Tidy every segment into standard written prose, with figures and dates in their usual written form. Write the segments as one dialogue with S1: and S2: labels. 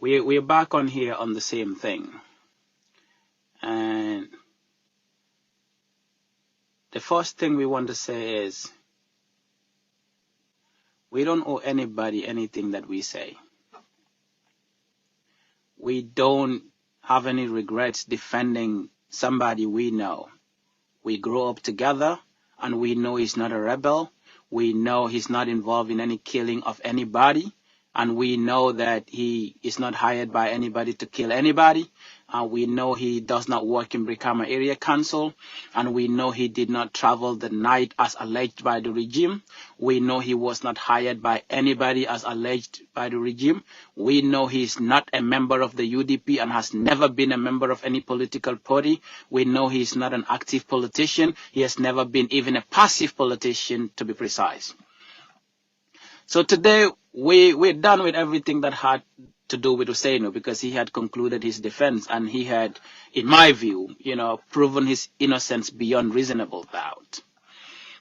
S1: We're back on here on the same thing. And the first thing we want to say is we don't owe anybody anything that we say. We don't have any regrets defending somebody we know. We grew up together, and we know he's not a rebel. We know he's not involved in any killing of anybody. And we know that he is not hired by anybody to kill anybody. We know he does not work in Brikama Area Council. And we know he did not travel the night as alleged by the regime. We know he was not hired by anybody as alleged by the regime. We know he is not a member of the UDP and has never been a member of any political party. We know he is not an active politician. He has never been even a passive politician, to be precise. So today, we're done with everything that had to do with Ousainou, because he had concluded his defense and he had, in my view, proven his innocence beyond reasonable doubt.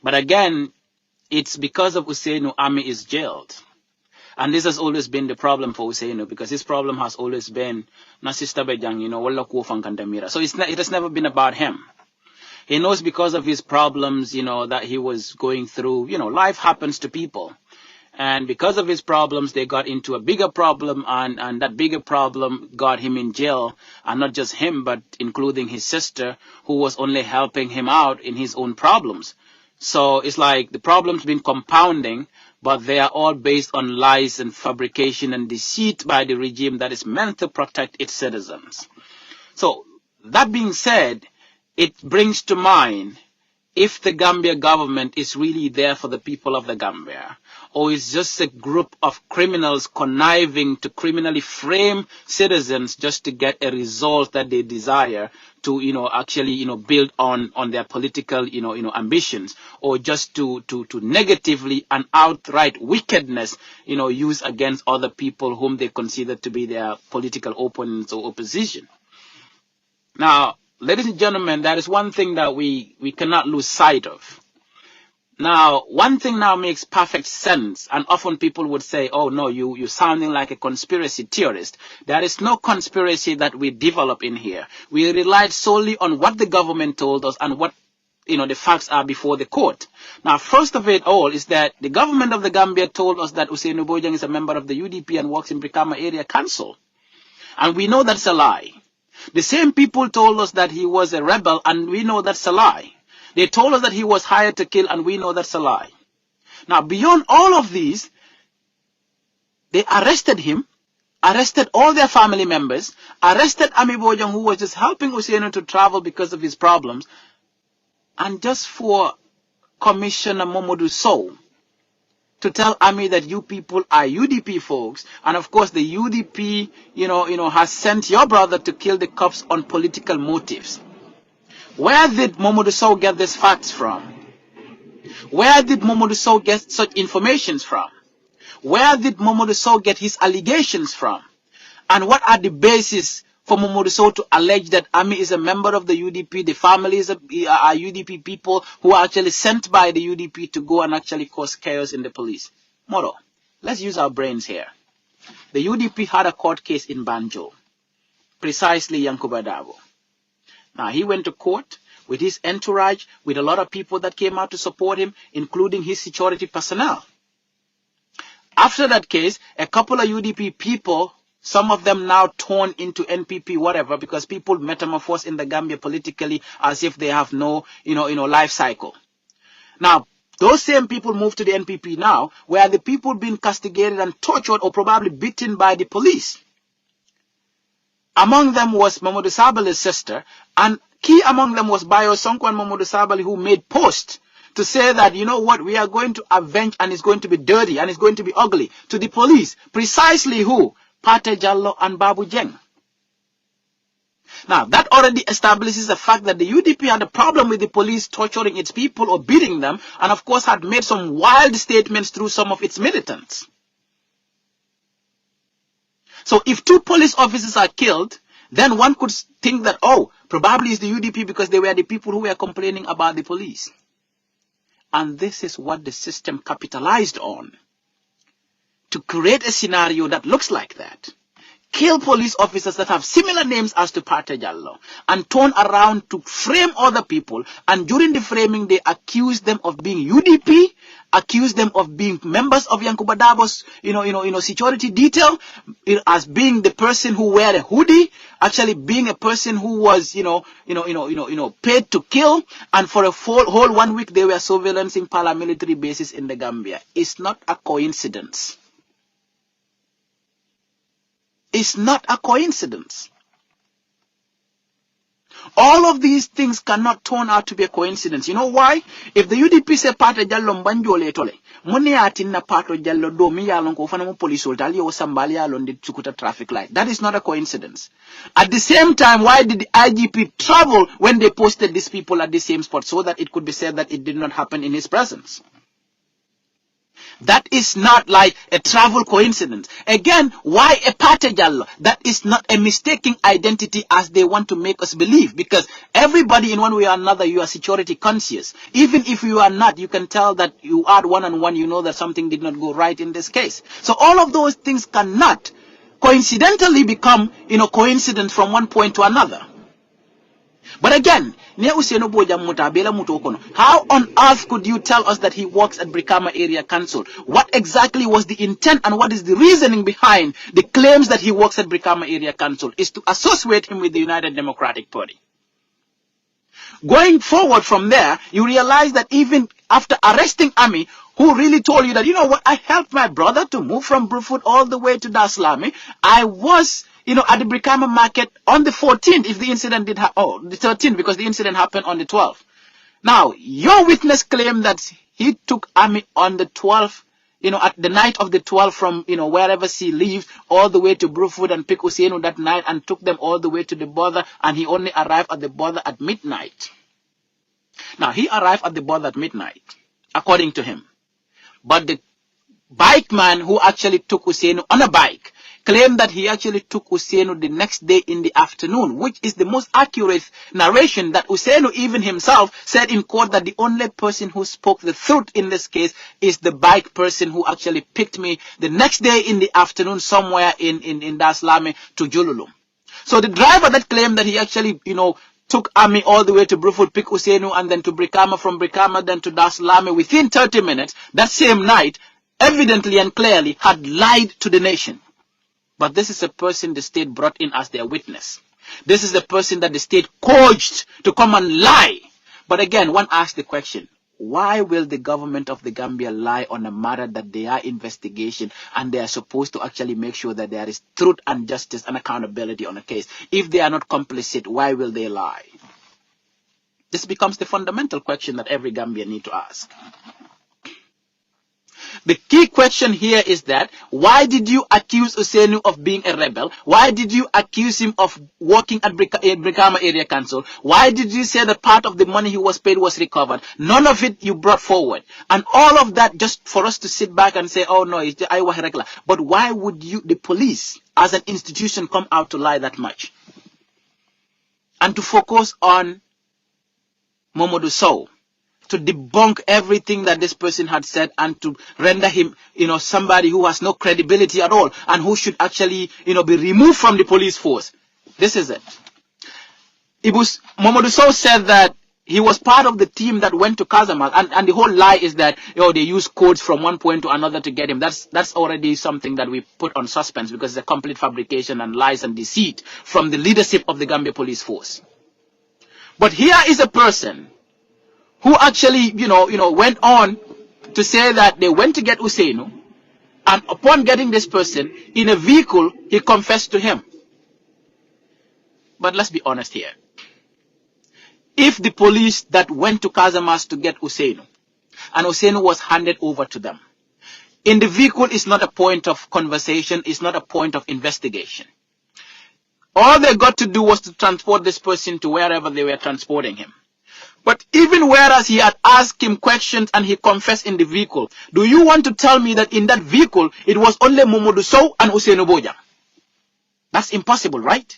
S1: But again, it's because of Ousainou Ami is jailed. And this has always been the problem for Ousainou, because his problem has always been, na Sister Bojang, wala ko fang kandamira. So it has never been about him. He knows because of his problems, that he was going through, life happens to people. And because of his problems, they got into a bigger problem, and that bigger problem got him in jail. And not just him, but including his sister, who was only helping him out in his own problems. So it's like the problems been compounding, but they are all based on lies and fabrication and deceit by the regime that is meant to protect its citizens. So that being said, it brings to mind, if the Gambia government is really there for the people of the Gambia, or is just a group of criminals conniving to criminally frame citizens just to get a result that they desire to, actually, build on their political, ambitions, or just to negatively and outright wickedness, use against other people whom they consider to be their political opponents or opposition. Now, ladies and gentlemen, that is one thing that we cannot lose sight of. Now, one thing now makes perfect sense, and often people would say, oh no, you're sounding like a conspiracy theorist. There is no conspiracy that we develop in here. We relied solely on what the government told us and what the facts are before the court. Now, first of it all is that the government of the Gambia told us that Ousainou Bojang is a member of the UDP and works in Brikama Area Council. And we know that's a lie. The same people told us that he was a rebel, and we know that's a lie. They told us that he was hired to kill, and we know that's a lie. Now, beyond all of these, they arrested him, arrested all their family members, arrested Ami Bojang, who was just helping Ousainou to travel because of his problems, and just for Commissioner Momodou Sow to tell Ami that you people are UDP folks, and of course the UDP, has sent your brother to kill the cops on political motives. Where did Momodou Sow get these facts from? Where did Momodou Sow get such information from? Where did Momodou Sow get his allegations from? And what are the basis for Momodou Sow to allege that Ami is a member of the UDP, the families are UDP people who are actually sent by the UDP to go and actually cause chaos in the police? Moro, let's use our brains here. The UDP had a court case in Banjul, precisely Yankuba Dabo. Now, he went to court with his entourage, with a lot of people that came out to support him, including his security personnel. After that case, a couple of UDP people, some of them now torn into NPP, whatever, because people metamorphose in the Gambia politically as if they have no, life cycle. Now, those same people move to the NPP now, where the people being castigated and tortured or probably beaten by the police. Among them was Momodou Sabali's sister, and key among them was Bayo Sonko and Momodou Sabali, who made posts to say that, we are going to avenge, and it's going to be dirty and it's going to be ugly to the police. Precisely who? Pate Jallo and Babu Jeng. Now, that already establishes the fact that the UDP had a problem with the police torturing its people or beating them, and of course had made some wild statements through some of its militants. So if 2 police officers are killed, then one could think that, oh, probably it's the UDP because they were the people who were complaining about the police. And this is what the system capitalized on, to create a scenario that looks like that. kill police officers that have similar names as to Pate Jallow and turn around to frame other people. And during the framing, they accuse them of being UDP, accuse them of being members of Yankuba Dabo's, security detail, as being the person who wear a hoodie, actually being a person who was, paid to kill. And for a whole 1 week, they were surveillancing paramilitary bases in the Gambia. It's not a coincidence. It's not a coincidence. All of these things cannot turn out to be a coincidence. You know why? If the UDP say Pato Jallow mbanjole tole, moni atinna Pato Jallow do mi yalon ko fana mo police soldier yo sambali yalon di Sukuta traffic light. That is not a coincidence. At the same time, why did the IGP travel when they posted these people at the same spot so that it could be said that it did not happen in his presence? That is not like a travel coincidence. Again, why a Pate Jallow? That is not a mistaken identity as they want to make us believe. Because everybody in one way or another, you are security conscious. Even if you are not, you can tell that you add one and one, you know that something did not go right in this case. So all of those things cannot coincidentally become, coincidence from one point to another. But again, how on earth could you tell us that he works at Brikama Area Council? What exactly was the intent and what is the reasoning behind the claims that he works at Brikama Area Council? Is to associate him with the United Democratic Party. Going forward from there, you realize that even after arresting Ami, who really told you that, you know what, I helped my brother to move from Brufut all the way to Dar es Salaam. I was at the Brikama market on the 14th, if the incident did the 13th, because the incident happened on the 12th. Now, your witness claimed that he took Ami on the 12th, at the night of the 12th from, wherever she lives, all the way to Brufut and pick Ousainou that night and took them all the way to the border, and he only arrived at the border at midnight. Now, he arrived at the border at midnight, according to him. But the bike man who actually took Ousainou on a bike claimed that he actually took Ousainou the next day in the afternoon, which is the most accurate narration that Ousainou even himself said in court that the only person who spoke the truth in this case is the bike person who actually picked me the next day in the afternoon somewhere in Dar es Salaam to Jululu. So the driver that claimed that he actually, took Ami all the way to Brufut, pick Ousainou, and then to Brikama, from Brikama then to Dar es Salaam within 30 minutes, that same night, evidently and clearly had lied to the nation. But this is a person the state brought in as their witness. This is the person that the state coached to come and lie. But again, one asks the question, why will the government of the Gambia lie on a matter that they are investigation and they are supposed to actually make sure that there is truth and justice and accountability on a case? If they are not complicit, why will they lie? This becomes the fundamental question that every Gambian needs to ask. The key question here is that, why did you accuse Ousainou of being a rebel? Why did you accuse him of working at Brikama Area Council? Why did you say that part of the money he was paid was recovered? None of it you brought forward. And all of that just for us to sit back and say, oh no, it's the Iowa regular. But why would you, the police, as an institution, come out to lie that much? And to focus on Mamadou Sow, to debunk everything that this person had said and to render him, somebody who has no credibility at all and who should actually, be removed from the police force. This is it. Mamadou Sow said that he was part of the team that went to Casamance, and the whole lie is that, they use codes from one point to another to get him. That's already something that we put on suspense because it's a complete fabrication and lies and deceit from the leadership of the Gambia police force. But here is a person who actually, went on to say that they went to get Ousainou, and upon getting this person in a vehicle, he confessed to him. But let's be honest here. If the police that went to Casamance to get Ousainou, and Ousainou was handed over to them, in the vehicle is not a point of conversation, it's not a point of investigation. All they got to do was to transport this person to wherever they were transporting him. But even whereas he had asked him questions and he confessed in the vehicle, do you want to tell me that in that vehicle, it was only Mamadou Sow and Ousainou Bojang? That's impossible, right?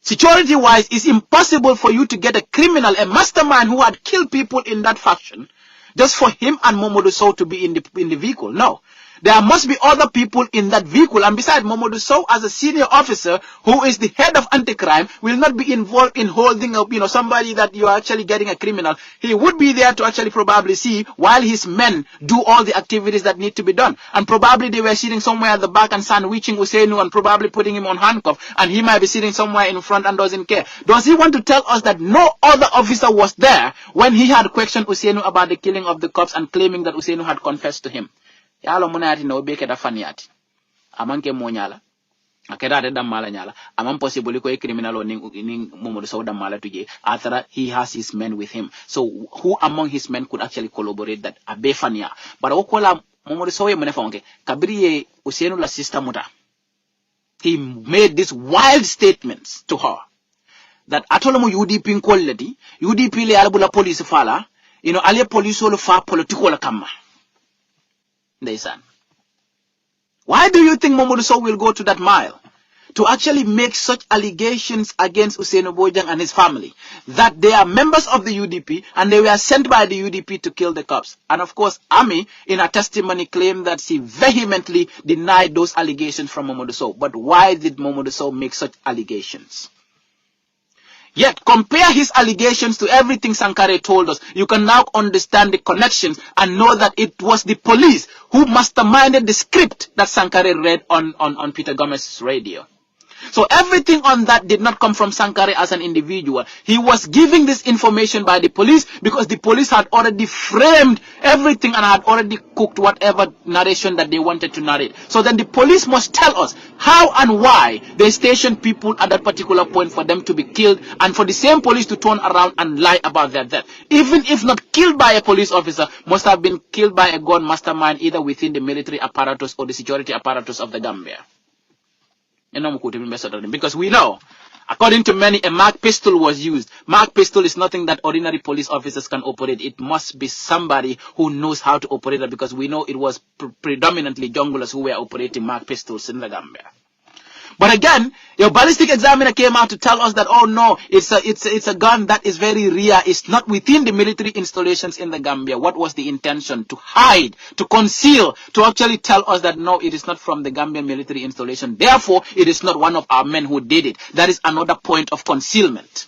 S1: Security-wise, it's impossible for you to get a criminal, a mastermind who had killed people in that fashion, just for him and Mamadou Sow to be in the vehicle. No. there must be other people in that vehicle. And besides, Mamadou Sow, as a senior officer who is the head of anti-crime, will not be involved in holding up, somebody that you are actually getting a criminal. He would be there to actually probably see while his men do all the activities that need to be done. And probably they were sitting somewhere at the back and sandwiching Ousainou and probably putting him on handcuff. And he might be sitting somewhere in front and doesn't care. Does he want to tell us that no other officer was there when he had questioned Ousainou about the killing of the cops and claiming that Ousainou had confessed to him? Yalo munayati no beke da faniati. Amanke monyala. Akeda de damala nyala. Amam possible ko criminal ning Mamadou Sow damala tuje. After he has his men with him. So who among his men could actually collaborate that abe fania? But okola Mamadou Sow ye munefonke. Kabiri Ousainou la sister muta. He made these wild statements to her that atolomo UDP quality, UDP le alabula police fala, ale police olo fa political kama. Why do you think Mamadou Sow will go to that mile to actually make such allegations against Ousainou Bojang and his family that they are members of the UDP and they were sent by the UDP to kill the cops? And of course, Ami, in her testimony, claimed that she vehemently denied those allegations from Mamadou Sow. But why did Mamadou Sow make such allegations? Yet, compare his allegations to everything Sankare told us. You can now understand the connections and know that it was the police who masterminded the script that Sankare read on Peter Gomez's radio. So everything on that did not come from Sankare as an individual. He was giving this information by the police because the police had already framed everything and had already cooked whatever narration that they wanted to narrate. So then the police must tell us how and why they stationed people at that particular point for them to be killed and for the same police to turn around and lie about their death. Even if not killed by a police officer, must have been killed by a gun mastermind either within the military apparatus or the security apparatus of the Gambia. Because we know, according to many, a mark pistol was used. Mark pistol is nothing that ordinary police officers can operate. It must be somebody who knows how to operate it, because we know it was predominantly junglers who were operating mark pistols in the Gambia. But again, your ballistic examiner came out to tell us that, oh no, it's a gun that is very rare. It's not within the military installations in the Gambia. What was the intention? To hide, to conceal, to actually tell us that no, it is not from the Gambian military installation. Therefore, it is not one of our men who did it. That is another point of concealment.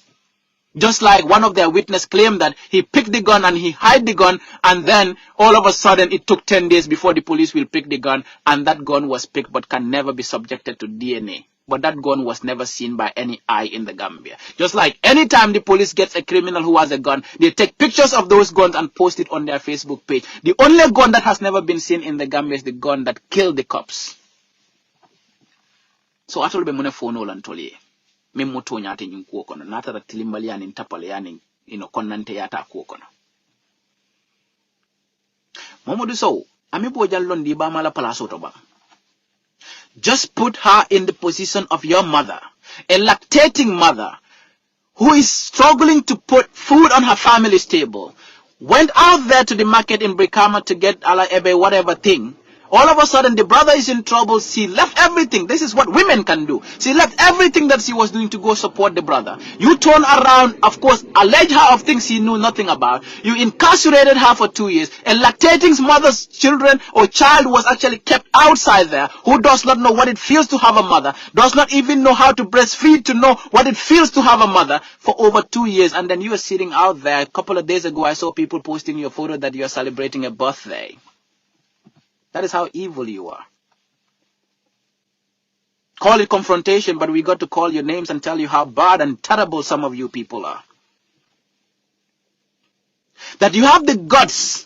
S1: Just like one of their witnesses claimed that he picked the gun and he hid the gun, and then all of a sudden it took 10 days before the police will pick the gun, and that gun was picked but can never be subjected to DNA. But that gun was never seen by any eye in the Gambia. Just like anytime the police gets a criminal who has a gun, they take pictures of those guns and post it on their Facebook page. The only gun that has never been seen in the Gambia is the gun that killed the cops. So I told them Memoto nyate nyungu kono nata tilimbali yani ntapale yani konante yata kono. Mamadou Sow amibo jallon di ba mala palaso to ba. Just put her in the position of your mother, a lactating mother who is struggling to put food on her family's table, went out there to the market in Brikama to get ala ebe whatever thing. All of a sudden, the brother is in trouble. She left everything. This is what women can do. She left everything that she was doing to go support the brother. You turn around, of course, allege her of things she knew nothing about. You incarcerated her for 2 years. A lactating mother's children or child was actually kept outside there, who does not know what it feels to have a mother, does not even know how to breastfeed to know what it feels to have a mother for over 2 years. And then you are sitting out there. A couple of days ago, I saw people posting your photo that you are celebrating a birthday. That is how evil you are. Call it confrontation, but we got to call your names and tell you how bad and terrible some of you people are. That you have the guts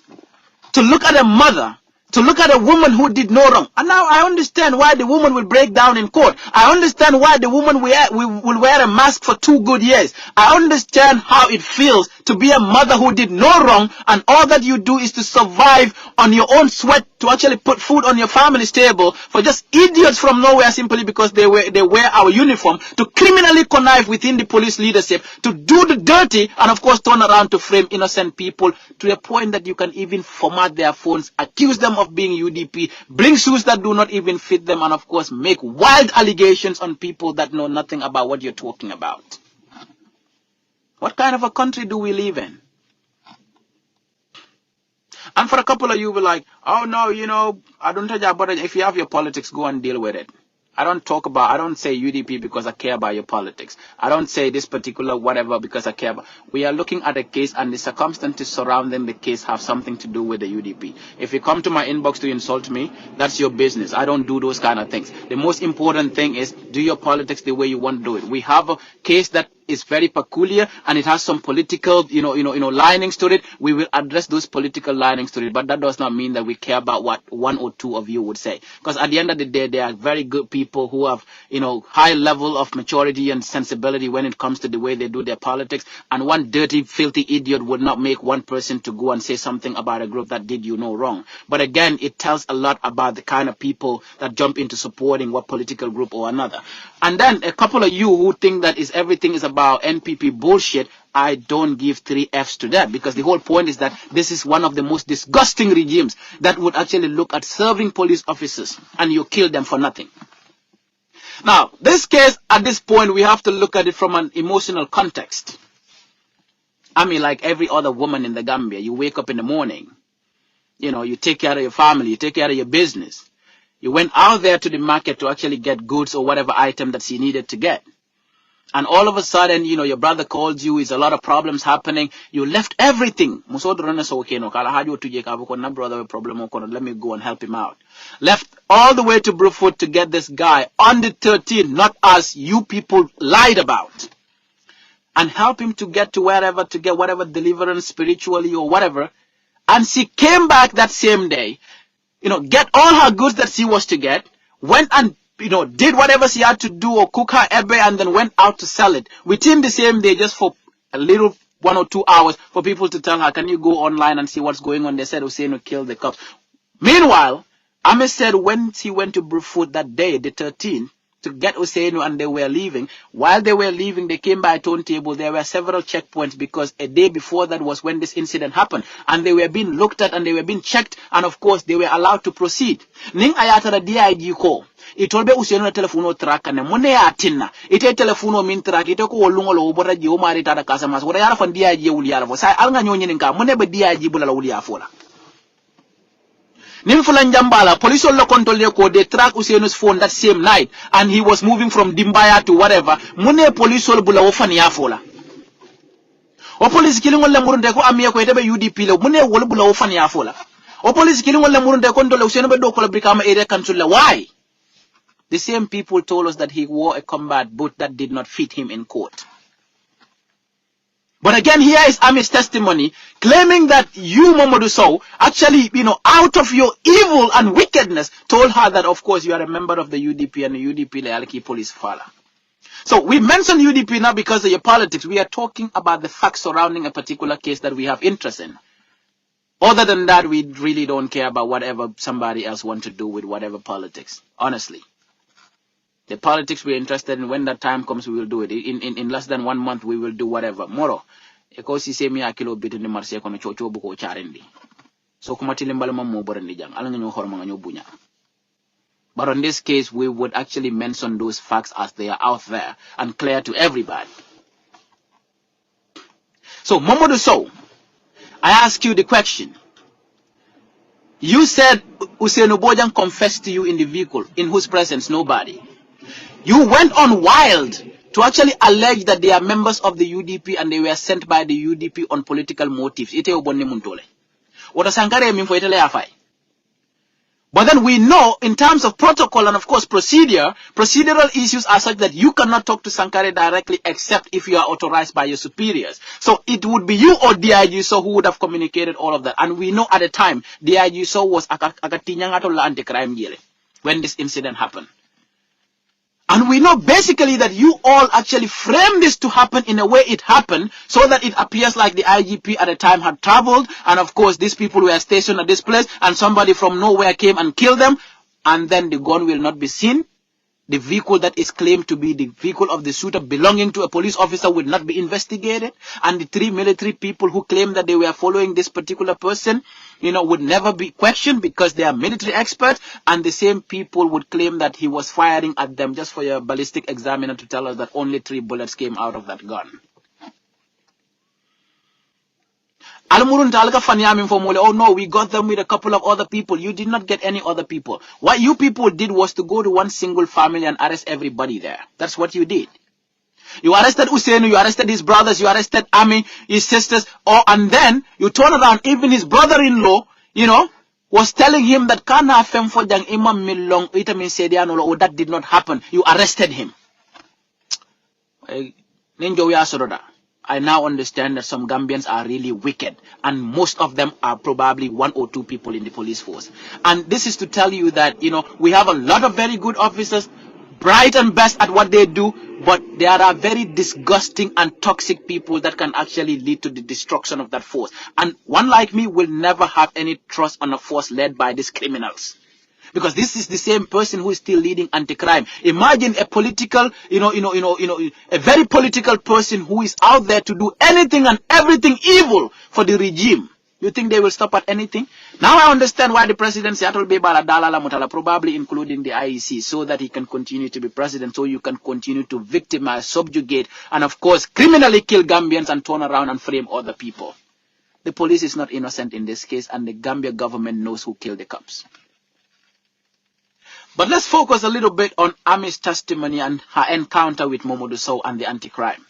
S1: to look at a mother, to look at a woman who did no wrong. And now I understand why the woman will break down in court. I understand why the woman will wear a mask for 2 good years. I understand how it feels to be a mother who did no wrong, and all that you do is to survive on your own sweat, to actually put food on your family's table for just idiots from nowhere simply because they wear our uniform, to criminally connive within the police leadership, to do the dirty, and of course turn around to frame innocent people to a point that you can even format their phones, accuse them of being UDP, bring shoes that do not even fit them, and of course make wild allegations on people that know nothing about what you're talking about. What kind of a country do we live in? And for a couple of you, be like, oh no, you know, I don't touch about it. If you have your politics, go and deal with it. I don't say UDP because I care about your politics. I don't say this particular whatever because I care about. We are looking at a case and the circumstances surrounding the case have something to do with the UDP. If you come to my inbox to insult me, that's your business. I don't do those kind of things. The most important thing is do your politics the way you want to do it. We have a case that is very peculiar and it has some political, linings to it. We will address those political linings to it, but that does not mean that we care about what one or two of you would say. Because at the end of the day, they are very good people who have, high level of maturity and sensibility when it comes to the way they do their politics. And one dirty, filthy idiot would not make one person to go and say something about a group that did you no wrong. But again, it tells a lot about the kind of people that jump into supporting what political group or another. And then a couple of you who think that everything is about NPP bullshit, I don't give 3 Fs to that, because the whole point is that this is one of the most disgusting regimes that would actually look at serving police officers and you kill them for nothing. Now, this case, at this point, we have to look at it from an emotional context. I mean, like every other woman in the Gambia, you wake up in the morning, you take care of your family, you take care of your business. You went out there to the market to actually get goods or whatever item that you needed to get. And all of a sudden, your brother called you, is a lot of problems happening. You left everything. Let me go and help him out. Left all the way to Bruford to get this guy on the 13th, not as you people lied about. And help him to get to wherever, to get whatever deliverance spiritually or whatever. And she came back that same day, get all her goods that she was to get, went and did whatever she had to do or cook her ebe and then went out to sell it within the same day, just for a little 1 or 2 hours for people to tell her, can you go online and see what's going on? They said Usainu killed the cops. Meanwhile, Ame said when she went to Bruford that day, the 13th, to get Usainu and they were leaving, while they were leaving, they came by a turntable. There were several checkpoints because a day before that was when this incident happened. And they were being looked at and they were being checked. And of course, they were allowed to proceed. Ning ayata da DIG ko. Itolbe Usainu na telefono track ne mone ya tinna. Ite telefono min track. Ite ko wolungo lo ubora ji umari tada kasamas. Wada yara fan DIG uli yara fo. Sai alnga nyonyi ninka. Mone be DIG bula la uli ya fola. Nimfulan Jambala, police all control ko they track Usainu's phone that same night, and he was moving from Dimbaya to whatever. Mune police all bula ofani afola. O police killing all lemurunde ko amiya ko etebe UDP le mune wol bula ofani afola. O police killing all lemurunde ko ndole Usainu be do ko bikama area council. Why? The same people told us that he wore a combat boot that did not fit him in court. But again, here is Ami's testimony claiming that you, Mamadou Sow, actually, out of your evil and wickedness, told her that, of course, you are a member of the UDP and the UDP Lealiki police fala. So we mention UDP now because of your politics. We are talking about the facts surrounding a particular case that we have interest in. Other than that, we really don't care about whatever somebody else wants to do with whatever politics, honestly. The politics we're interested in, when that time comes, we will do it. In less than 1 month, we will do whatever. Moro. Because say me a kilo bit in the Marseille kono chocho buko charendi. So kumatilimba mo borandi jang. Alanga nyo hormanga nyo bunya. But in this case, we would actually mention those facts as they are out there and clear to everybody. So, Mamadou Sow, I ask you the question. You said Ousainou Bojang confessed to you in the vehicle, in whose presence nobody. You went on wild to actually allege that they are members of the UDP and they were sent by the UDP on political motives. But then we know, in terms of protocol and of course procedural issues are such that you cannot talk to Sankare directly except if you are authorized by your superiors. So it would be you or DIG So who would have communicated all of that. And we know at the time, DIG So was anti-crime when this incident happened. And we know basically that you all actually framed this to happen in a way it happened so that it appears like the IGP at the time had traveled and of course these people were stationed at this place and somebody from nowhere came and killed them and then the gun will not be seen. The vehicle that is claimed to be the vehicle of the shooter belonging to a police officer will not be investigated. And the 3 military people who claim that they were following this particular person, would never be questioned because they are military experts. And the same people would claim that he was firing at them just for your ballistic examiner to tell us that only 3 bullets came out of that gun. Oh no, we got them with a couple of other people. You did not get any other people. What you people did was to go to one single family and arrest everybody there. That's what you did. You arrested Ousainou, you arrested his brothers, you arrested Ami, his sisters, and then you turn around, even his brother-in-law, was telling him that kana fem for jang imam millong itamin sediano, or that did not happen. You arrested him. I now understand that some Gambians are really wicked, and most of them are probably 1 or 2 people in the police force. And this is to tell you that, we have a lot of very good officers, bright and best at what they do, but there are very disgusting and toxic people that can actually lead to the destruction of that force. And one like me will never have any trust on a force led by these criminals. Because this is the same person who is still leading anti-crime. Imagine a political, a very political person who is out there to do anything and everything evil for the regime. You think they will stop at anything? Now I understand why the president Seattle Bebala Dalala Mutala, probably including the IEC, so that he can continue to be president, so you can continue to victimize, subjugate, and of course criminally kill Gambians and turn around and frame other people. The police is not innocent in this case, and the Gambia government knows who killed the cops. But let's focus a little bit on Ami's testimony and her encounter with Momodou Sow and the anti-crime.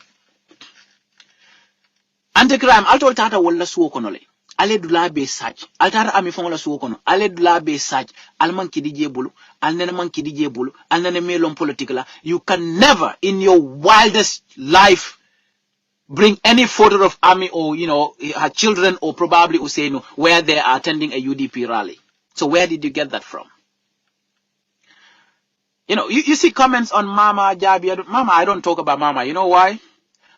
S1: Anti-crime, alto tata wala suokonole. Ale dula be saj. Altara Ami fongola suokono. Ale dula be saj. Alman kidije bulu. Alnene man kidije bulu. Alnene melon politicala. You can never in your wildest life bring any photo of Ami or, her children or probably Ousainou where they are attending a UDP rally. So where did you get that from? You see comments on Mama, Jabi. Mama, I don't talk about Mama. You know why?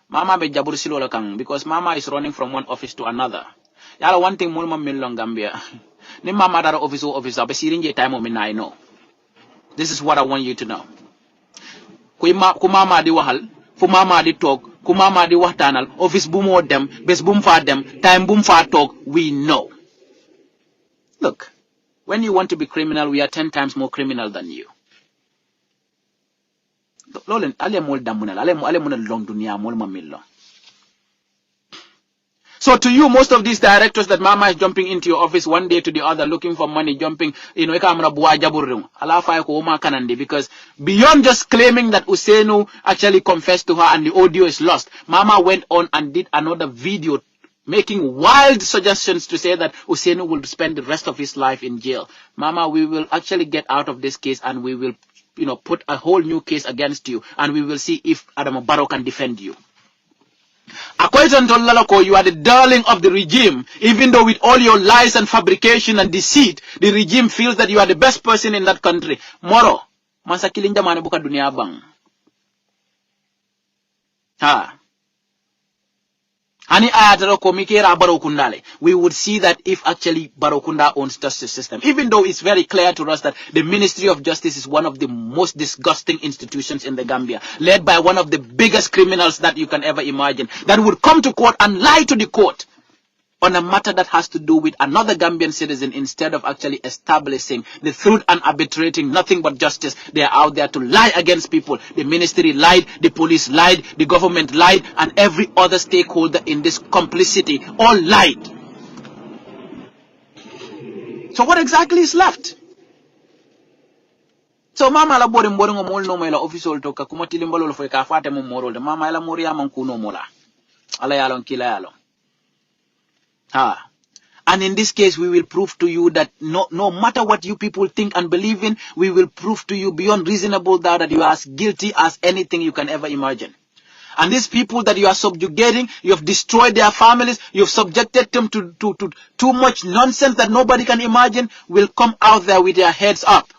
S1: Mama be jabur silola kang, because Mama is running from one office to another. Yala one thing mulma millong Gambia. Ni Mama dara office be sirinje time o mina I know. This is what I want you to know. Ku Mama di wahal, fu Mama di talk, ku Mama di wahtanal, office boom o dem, bes boom fa dem, time boom fa talk, we know. Look, when you want to be criminal, we are 10 times more criminal than you. So to you, most of these directors that Mama is jumping into your office one day to the other looking for money, jumping, because beyond just claiming that Ousainou actually confessed to her and the audio is lost, Mama went on and did another video making wild suggestions to say that Ousainou will spend the rest of his life in jail. Mama, we will actually get out of this case and we will put a whole new case against you, and we will see if Adama Barrow can defend you. According to Lalako, you are the darling of the regime, even though with all your lies and fabrication and deceit, the regime feels that you are the best person in that country. Moro, mansa kilinja mane buka dunia bang. We would see that if actually Barokunda owns justice system, even though it's very clear to us that the Ministry of Justice is one of the most disgusting institutions in the Gambia, led by one of the biggest criminals that you can ever imagine, that would come to court and lie to the court on a matter that has to do with another Gambian citizen, instead of actually establishing the truth and arbitrating nothing but justice. They are out there to lie against people. The ministry lied, the police lied, the government lied, and every other stakeholder in this complicity all lied. So what exactly is left? So Mama la boring no mela official to kuma tilimbalo fo ka fate mo morol de Mama la moriya man kuno mola. Ala yalon kila yalon. And in this case, we will prove to you that no matter what you people think and believe in, we will prove to you beyond reasonable doubt that you are as guilty as anything you can ever imagine. And these people that you are subjugating, you have destroyed their families, you have subjected them to too much nonsense that nobody can imagine, will come out there with their heads up.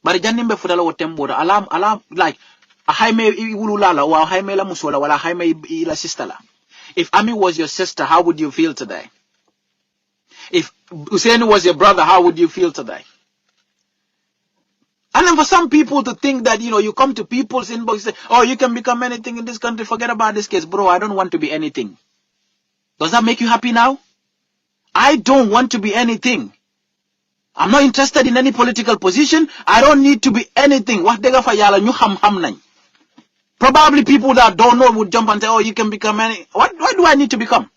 S1: But alam like a Jaime Ululala or a Jaime la Musola or a Jaime la Sistala. If Ami was your sister, how would you feel today? If Ousainou was your brother, how would you feel today? And then for some people to think that, you come to people's inbox and say, oh, you can become anything in this country, forget about this case. Bro, I don't want to be anything. Does that make you happy now? I don't want to be anything. I'm not interested in any political position. I don't need to be anything. Probably people that don't know would jump and say, oh, you can become any. What do I need to become?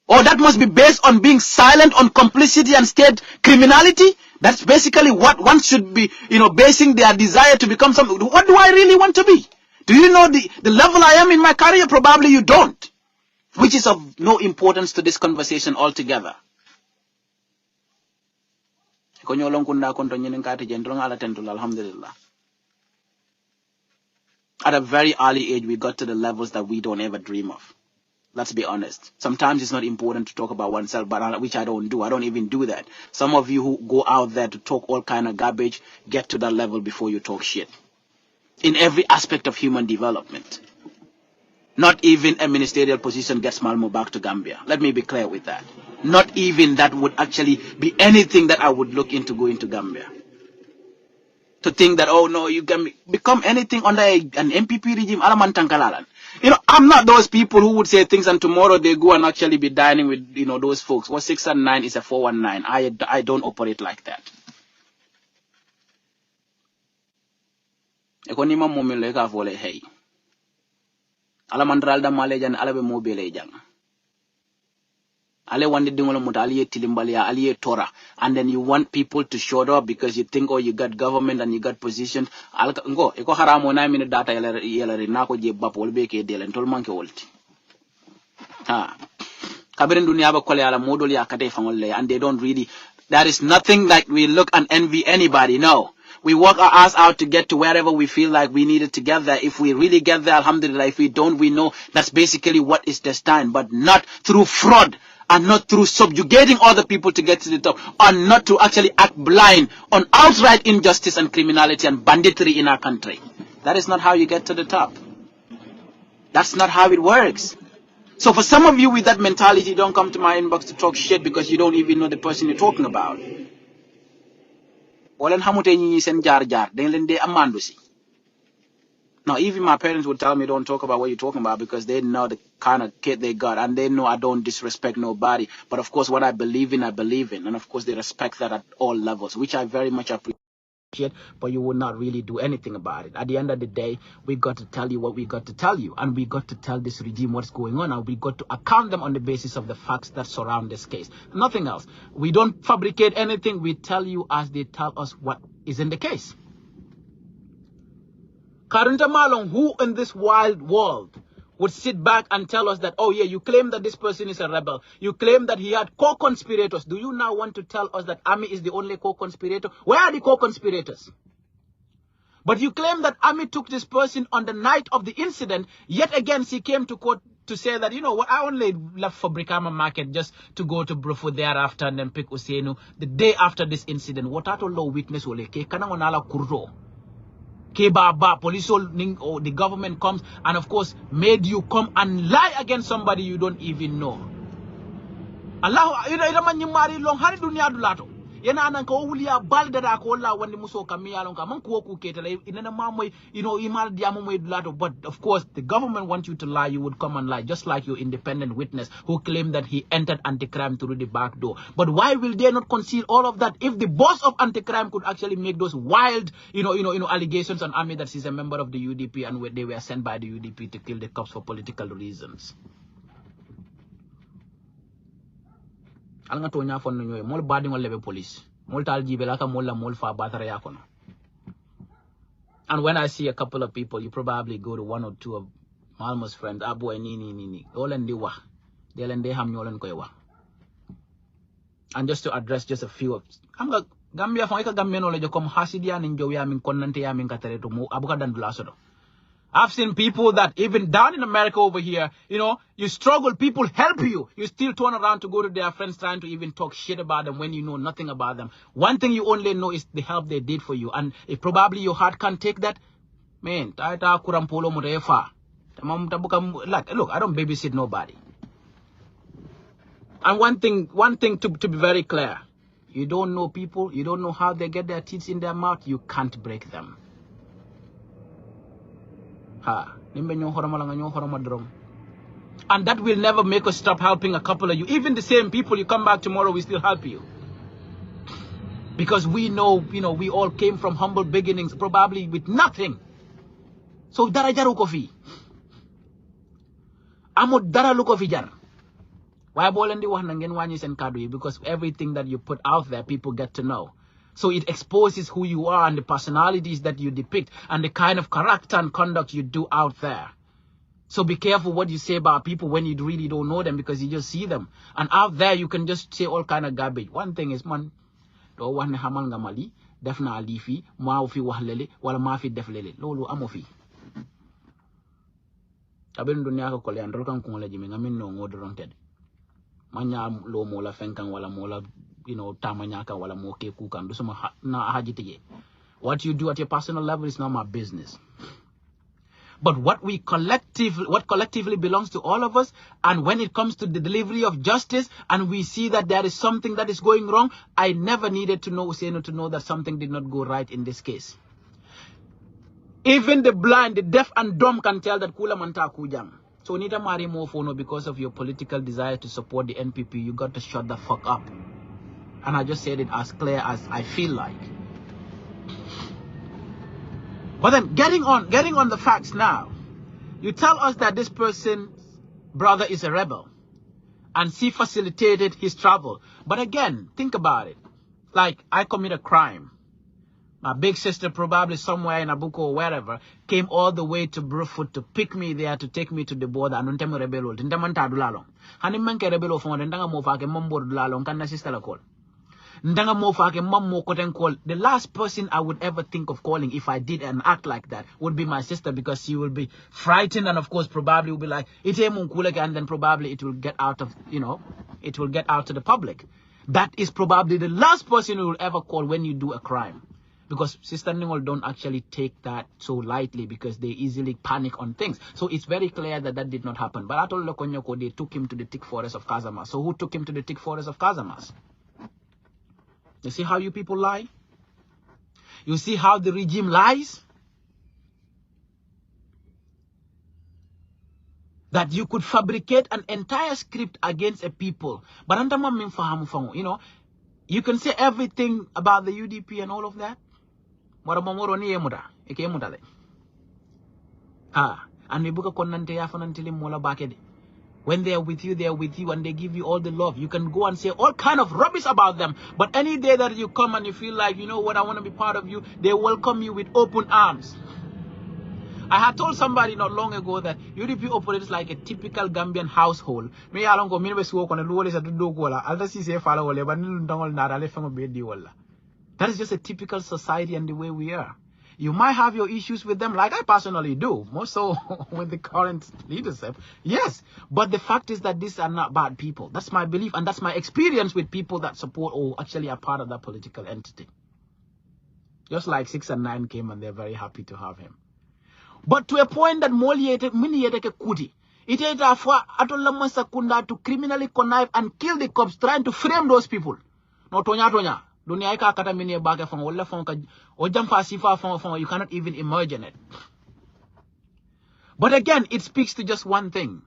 S1: Or that must be based on being silent on complicity and state criminality? That's basically what one should be, basing their desire to become something. What do I really want to be? Do you know the level I am in my career? Probably you don't. Which is of no importance to this conversation altogether. Alhamdulillah. At a very early age, we got to the levels that we don't ever dream of. Let's be honest. Sometimes it's not important to talk about oneself, but which I don't do. I don't even do that. Some of you who go out there to talk all kind of garbage, get to that level before you talk shit. In every aspect of human development. Not even a ministerial position gets Malmo back to Gambia. Let me be clear with that. Not even that would actually be anything that I would look into going to Gambia. To think that, oh no, you can become anything under an MPP regime. I'm not those people who would say things and tomorrow they go and actually be dining with, those folks. What 6 and 9 is a 419. I don't operate like that. Ekonima momilega vole hey. Alamandral da malejan alabe mobile jang. Ale wandi dingolo muta aliye tilimbalia aliye tora, and then you want people to show up because you think, oh, you got government and you got position. Ngo eko haramo na mini data yelari nako je bap wolbe ke delen tol manke wolti. Ha. Kabirin dunia ba kole ala modol ya kate fangolle, and they don't really. There is nothing like we look and envy anybody. No. We work our ass out to get to wherever we feel like we needed to get there. If we really get there, alhamdulillah. If we don't, we know that's basically what is destined, but not through fraud and not through subjugating other people to get to the top, and not to actually act blind on outright injustice and criminality and banditry in our country. That is not how you get to the top. That's not how it works. So for some of you with that mentality, don't come to my inbox to talk shit because you don't even know the person you're talking about. Now, even my parents would tell me don't talk about what you're talking about because they know the kind of kid they got, and they know I don't disrespect nobody. But of course, what I believe in, and of course, they respect that at all levels, which I very much appreciate. But you will not really do anything about it. At the end of the day, we got to tell you what we got to tell you, and we got to tell this regime what's going on, and we got to account them on the basis of the facts that surround this case. Nothing else. We don't fabricate anything. We tell you as they tell us what is in the case. Karunta Malong, who in this wild world would sit back and tell us that, oh yeah, you claim that this person is a rebel. You claim that he had co-conspirators. Do you now want to tell us that Ami is the only co-conspirator? Where are the co-conspirators? But you claim that Ami took this person on the night of the incident. Yet again, she came to court to say that, you know what, I only left for Brikama Market just to go to Brufut thereafter and then pick Ousainou the day after this incident. What are law witness ole ke kanangonala kurro? Kebaba, police or the government comes and of course made you come and lie against somebody you don't even know. Allah, ida man nyimari long hari dunia dulato. Yena anan ko wuliya baldada ko la wandi muso kamiya long ka man ko ku ketala inana mamoy imal diamo moy dulato. But of course the government wants you to lie, you would come and lie, just like your independent witness who claimed that he entered anti-crime through the back door. But why will they not conceal all of that if the boss of anti-crime could actually make those wild allegations on Ami that she's a member of the UDP and they were sent by the UDP to kill the cops for political reasons? Alanga tonya fon no mol badi ngol lebe police mol tal jibe la ka mol la mol fa batara yakono. And when I see a couple of people, you probably go to one or two of Malmo's friends, Abu and Nini, all and they wa they len they ham nyolen koy wa. And just to address just a few of Gambia fon ka Gambian ole kom hasidia nin jow ya min konnante ya min katare to mo abuka dan dulaso do. I've seen people that even down in America over here, you struggle, people help you. You still turn around to go to their friends trying to even talk shit about them when you know nothing about them. One thing you only know is the help they did for you. And if probably your heart can't take that, man, look, I don't babysit nobody. And one thing to be very clear, you don't know people, you don't know how they get their teeth in their mouth, you can't break them. And that will never make us stop helping a couple of you. Even the same people, you come back tomorrow, we still help you. Because we know, we all came from humble beginnings, probably with nothing. So, dara jaru kofi. Amo dara lu kofi jar. Why bolendi wax na ngeen wàññi seen kàddu yi? Because everything that you put out there, people get to know. So it exposes who you are and the personalities that you depict and the kind of character and conduct you do out there. So be careful what you say about people when you really don't know them, because you just see them. And out there, you can just say all kind of garbage. One thing is, man, do wax ne xamal nga mali def naa lii fii maa fi wax lele wala maa fi def lele loolu amoo fi. Abin dunia ko kole andro kan kung la jimi ngamin no ngodron ted. Manya lo mola fenkan wala mola tamanya kan wala mo ke kukan do sama na haji tije. What you do at your personal level is not my business. But what collectively belongs to all of us, and when it comes to the delivery of justice, and we see that there is something that is going wrong, I never needed to know Usainu to know that something did not go right in this case. Even the blind, the deaf and dumb can tell that Kula Manta Kujang. So Nita Mari Mofono, because of your political desire to support the NPP, you got to shut the fuck up. And I just said it as clear as I feel like. But then getting on the facts now, you tell us that this person's brother is a rebel and she facilitated his travel. But again, think about it. Like, I commit a crime. My big sister, probably somewhere in Abuko or wherever, came all the way to Brufut to pick me there to take me to the border. And untemu rebelo, tintamanta dulalong. Hani menke rebelo fon, ndanga mofake mambo dulalong, kanna sister la call. Ndanga mofake mammo koten call. The last person I would ever think of calling if I did an act like that would be my sister, because she will be frightened and of course probably will be like, ite munkuleke, and then probably it will get out of, it will get out to the public. That is probably the last person you will ever call when you do a crime. Because Sister Ningol don't actually take that so lightly, because they easily panic on things. So it's very clear that that did not happen. But Atol Lokonyoko, they took him to the thick forest of Casamas. So who took him to the thick forest of Casamas? You see how you people lie? You see how the regime lies? That you could fabricate an entire script against a people. But you can say everything about the UDP and all of that. And when they are with you, and they give you all the love. You can go and say all kind of rubbish about them. But any day that you come and you feel like, you know what, I want to be part of you, they welcome you with open arms. I had told somebody not long ago that UDP operates like a typical Gambian household. That is just a typical society and the way we are. You might have your issues with them, like I personally do, more so with the current leadership. Yes, but the fact is that these are not bad people. That's my belief, and that's my experience with people that support or actually are part of that political entity. Just like 6 and 9 came and they're very happy to have him. But to a point that to criminally connive and kill the cops, trying to frame those people. No, Tonya. You cannot even imagine it. But again, it speaks to just one thing.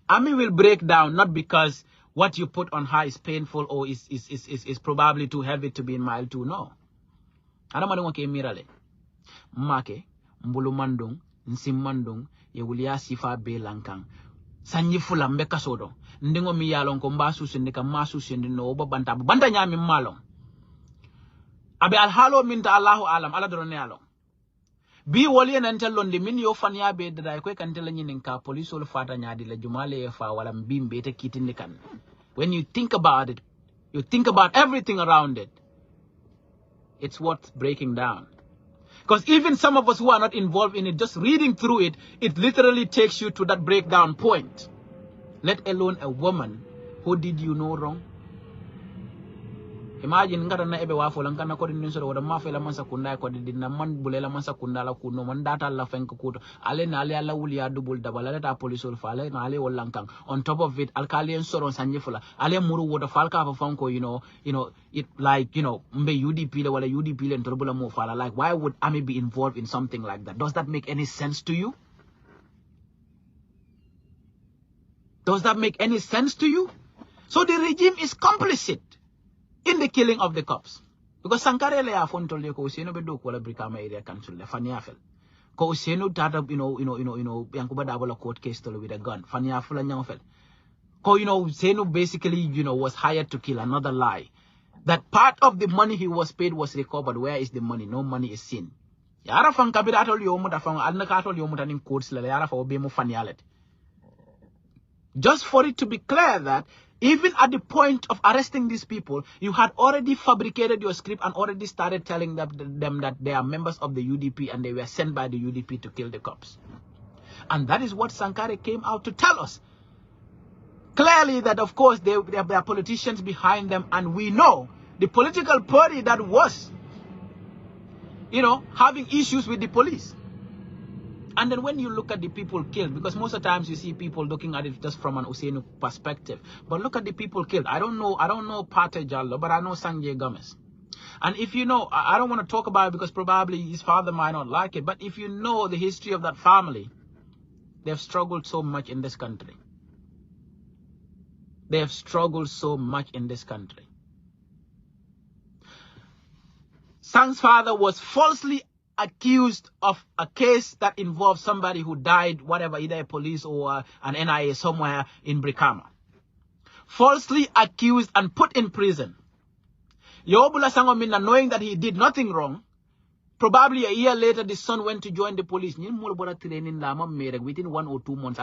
S1: Army will break down not because what you put on her is painful or is probably too heavy to be in mile 2. No. Make mbulumandung nsimandung yewulia sifa be lankang sanyi fula mbeka sodo ndingo mi yalon ko mbasu sindika masu sindino oba banta nyami malon abe alhalo minta Allahu alam ala drone yalon bi woli en tellondi min yo fanya be dada ko kan tella nyinin ka police ol fata nyaadi la jumale fa wala mbimbe te kitindi kan. When you think about it, you think about everything around it, it's worth breaking down. Because even some of us who are not involved in it, just reading through it, it literally takes you to that breakdown point. Let alone a woman who did you no wrong. Imagine ngata na ebe wafo lang kana ko din so wala mafela man sakunda ko din na man bulela man sakunda la kuno man data la fenk ko ale na ale ala wuli ya double double ta police ol fale na ale wolankang. On top of it alkalien soron sanjefula ale muru woda falka fa fanko it like mbe UDP le wala UDP le ntorbula mo fala. Like, why would Ami be involved in something like that? Does that make any sense to you? Does that make any sense to you? So the regime is complicit in the killing of the cops. Because Sankare le afon told ko Usainu be do ko la Brikama area council le faniafel. Ko Usainu tata yankuba dabola court case tolo with a gun. Faniafel nyangofel. Because, Usainu basically, was hired to kill. Another lie. That part of the money he was paid was recovered. Where is the money? No money is seen. Yara fang kabira atol yomuta fang alnaka atol yomuta nin courts la yara fa obemu fanialet. Just for it to be clear that even at the point of arresting these people, you had already fabricated your script and already started telling them that they are members of the UDP and they were sent by the UDP to kill the cops. And that is what Sankare came out to tell us. Clearly that, of course, there are politicians behind them, and we know the political party that was, having issues with the police. And then when you look at the people killed, because most of the times you see people looking at it just from an Ousainou perspective, but look at the people killed. I don't know Pate Jallo, but I know Sanjay Gomez. And if you know, I don't want to talk about it because probably his father might not like it, but if you know the history of that family, they've struggled so much in this country. They have struggled so much in this country. Sang's father was falsely accused of a case that involved somebody who died, whatever, either a police or an NIA somewhere in Brikama. Falsely accused and put in prison. Yobula Sangomina, knowing that he did nothing wrong, probably a year later the son went to join the police. Within 1 or 2 months,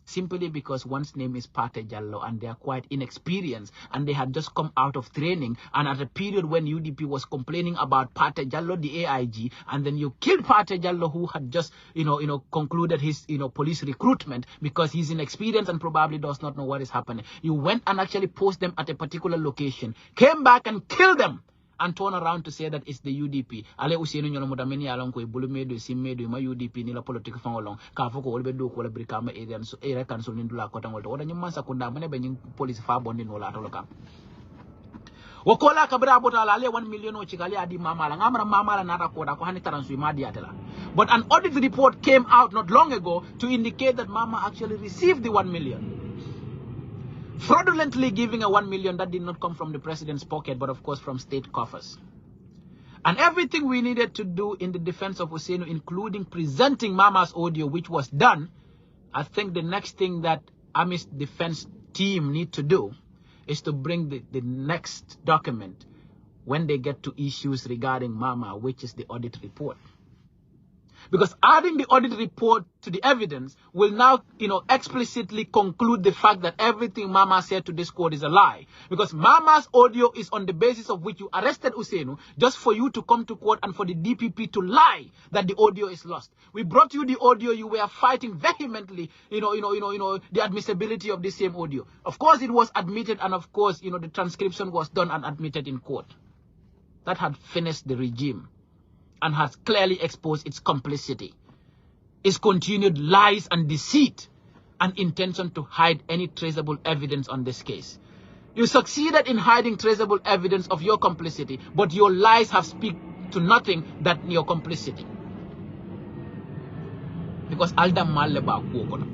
S1: simply because one's name is Pate Jallo and they are quite inexperienced and they had just come out of training, and at a period when UDP was complaining about Pate Jallo, the AIG, and then you killed Pate Jallo who had just, concluded his, police recruitment because he's inexperienced and probably does not know what is happening. You went and actually posted them at a particular location, came back and killed them, and turn around to say that it's the UDP. Ale Ousainou nyono mudameni along ko bulu medo simmedo ma UDP ni la politique fa ngolong ka foko wolbe do ko la Brikama area so area council ni dula ko tangol to wada nyum mansa kunda mane be nyin police fa bondi no la to lokam wakola kabra bota la ale 1 million o chikali adi mamala ngamra mamala nata ko da ko hani taransu ma diatela. But an audit report came out not long ago to indicate that mama actually received the 1 million. Fraudulently giving a 1 million that did not come from the president's pocket, but of course from state coffers. And everything we needed to do in the defense of Ousainou, including presenting Mama's audio, which was done, I think the next thing that Army's defense team need to do is to bring the next document when they get to issues regarding Mama, which is the audit report. Because adding the audit report to the evidence will now, explicitly conclude the fact that everything Mama said to this court is a lie. Because Mama's audio is on the basis of which you arrested Ousainou, just for you to come to court and for the DPP to lie that the audio is lost. We brought you the audio, you were fighting vehemently, the admissibility of this same audio. Of course, it was admitted, and of course, the transcription was done and admitted in court. That had finished the regime and has clearly exposed its complicity, its continued lies and deceit, and intention to hide any traceable evidence on this case. You succeeded in hiding traceable evidence of your complicity, but your lies have speak to nothing than your complicity. Because Aldam Maleba Kuokona.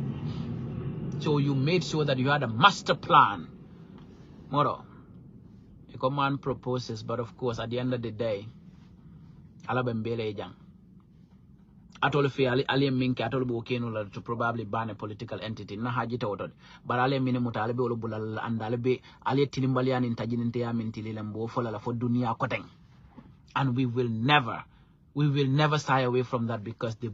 S1: So you made sure that you had a master plan. Moro, a command proposes, but of course, at the end of the day, Alabembele Jang. Atol fe ali minke atol bo kenu to probably ban a political entity na hajita wotod but ale mine mutale be bulal andale be ale tinimbalian intajininte ya mintili lambo fola la for dunia koteng. And we will never shy away from that, because the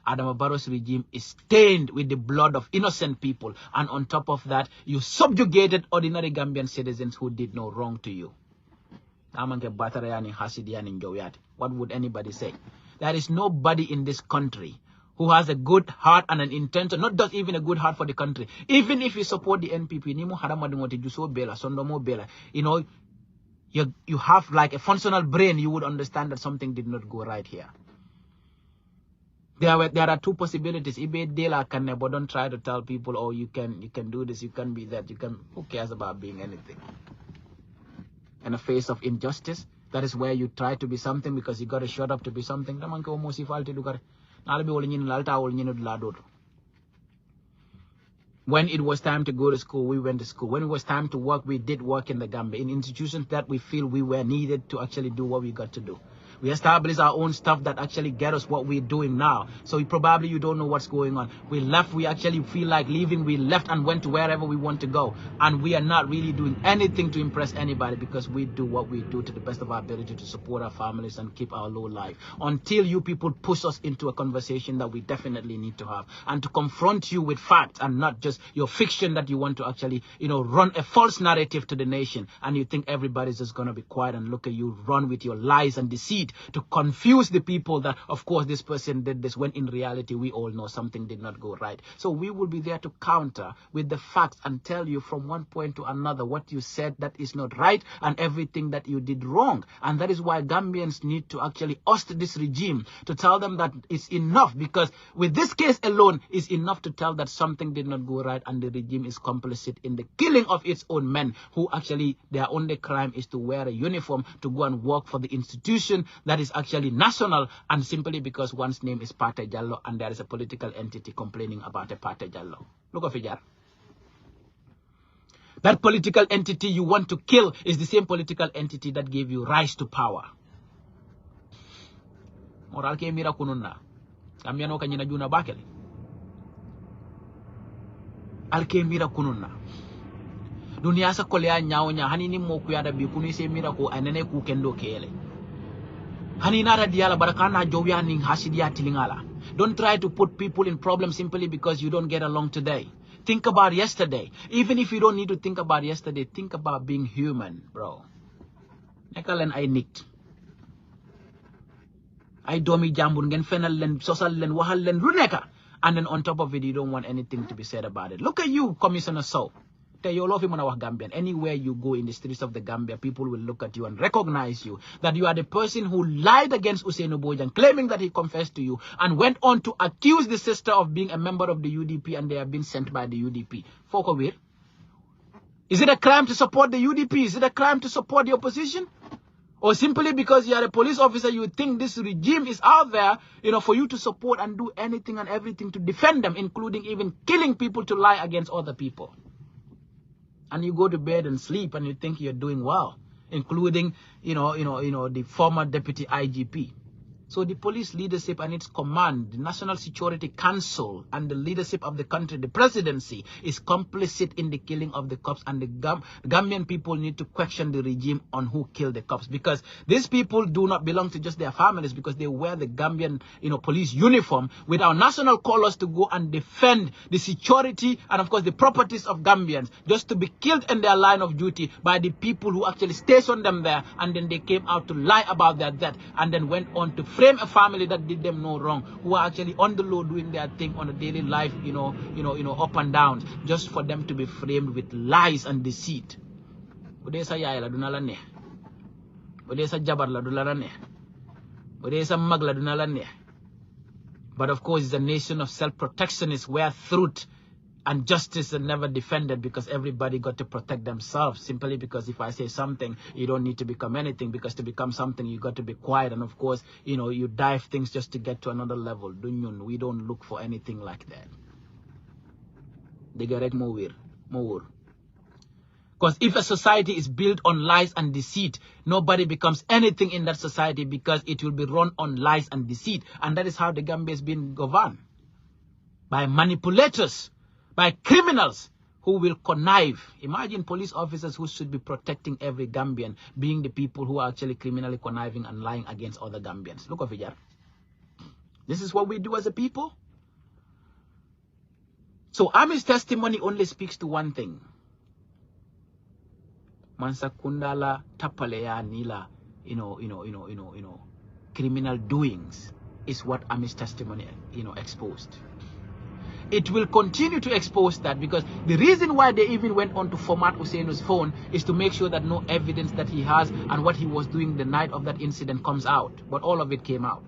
S1: Adama Barrow's regime is stained with the blood of innocent people, and on top of that you subjugated ordinary Gambian citizens who did no wrong to you. What would anybody say? There is nobody in this country who has a good heart and an intention, not just even a good heart for the country. Even if you support the NPP, you have like a functional brain, you would understand that something did not go right here. There are two possibilities. But don't try to tell people, oh, you can do this, you can be that, who cares about being anything? In the face of injustice, that is where you try to be something because you got to shut up to be something. When it was time to go to school, we went to school. When it was time to work, we did work in the Gambia, in institutions that we feel we were needed to actually do what we got to do. We established our own stuff that actually get us what we're doing now. So probably you don't know what's going on. We left, we actually feel like leaving. We left and went to wherever we want to go. And we are not really doing anything to impress anybody because we do what we do to the best of our ability to support our families and keep our low life. Until you people push us into a conversation that we definitely need to have and to confront you with facts and not just your fiction that you want to actually, run a false narrative to the nation, and you think everybody's just going to be quiet and look at you run with your lies and deceit to confuse the people that, of course, this person did this, when in reality, we all know something did not go right. So we will be there to counter with the facts and tell you from one point to another what you said that is not right and everything that you did wrong. And that is why Gambians need to actually oust this regime, to tell them that it's enough, because with this case alone is enough to tell that something did not go right and the regime is complicit in the killing of its own men, who actually their only crime is to wear a uniform to go and work for the institution that is actually national, and simply because one's name is Pate Jallo and there is a political entity complaining about a Pate Jallo. Look at Fijar. That political entity you want to kill is the same political entity that gave you rise to power. Moral ke mira kununna. Gambiano ka nyina juna bakele. Alke mira kununna. Dunia sa kolea nyawnya hanini mo kuyada bi kunu se mira ko anene ku kendo kele. Hanina ra diala barakana jowya ning hasidia tilingala. Don't try to put people in problems simply because you don't get along today. Think about yesterday. Even if you don't need to think about yesterday, think about being human, bro. Nekalen ay nit. Ay domi jambun ngen fenal len sosal len wahal len lu neka. And then on top of it, you don't want anything to be said about it. Look at you, Commissioner So. Gambian. Anywhere you go in the streets of the Gambia, people will look at you and recognize you, that you are the person who lied against Ousainou Bojang, claiming that he confessed to you, and went on to accuse the sister of being a member of the UDP, and they have been sent by the UDP. Fokowir. Is it a crime to support the UDP? Is it a crime to support the opposition? Or simply because you are a police officer, you think this regime is out there, for you to support and do anything and everything to defend them, including even killing people to lie against other people. And you go to bed and sleep and you think you're doing well, including, the former deputy IGP. So the police leadership and its command, the National Security Council and the leadership of the country, the presidency, is complicit in the killing of the cops, and the Gambian people need to question the regime on who killed the cops, because these people do not belong to just their families, because they wear the Gambian, police uniform with our national colors to go and defend the security and, of course, the properties of Gambians, just to be killed in their line of duty by the people who actually stationed them there, and then they came out to lie about their death, and then went on to frame a family that did them no wrong, who are actually on the low doing their thing on a daily life, up and down, just for them to be framed with lies and deceit. Odesa yaay la duna la neex. Odesa jabar la duna la neex. Odesa mag la duna la neex. But of course, it's a nation of self-protectionists where truth and justice are never defended, because everybody got to protect themselves, simply because if I say something, you don't need to become anything, because to become something, you got to be quiet. And of course, you dive things just to get to another level. We don't look for anything like that. Because if a society is built on lies and deceit, nobody becomes anything in that society, because it will be run on lies and deceit. And that is how the Gambia has been governed. By manipulators, by criminals who will connive. Imagine police officers who should be protecting every Gambian being the people who are actually criminally conniving and lying against other Gambians. Look at Fijar. This is what we do as a people. So Ami's testimony only speaks to one thing. Mansa kundala tapaleya nila, criminal doings is what Ami's testimony, exposed. It will continue to expose that, because the reason why they even went on to format Ousainou's phone is to make sure that no evidence that he has and what he was doing the night of that incident comes out. But all of it came out.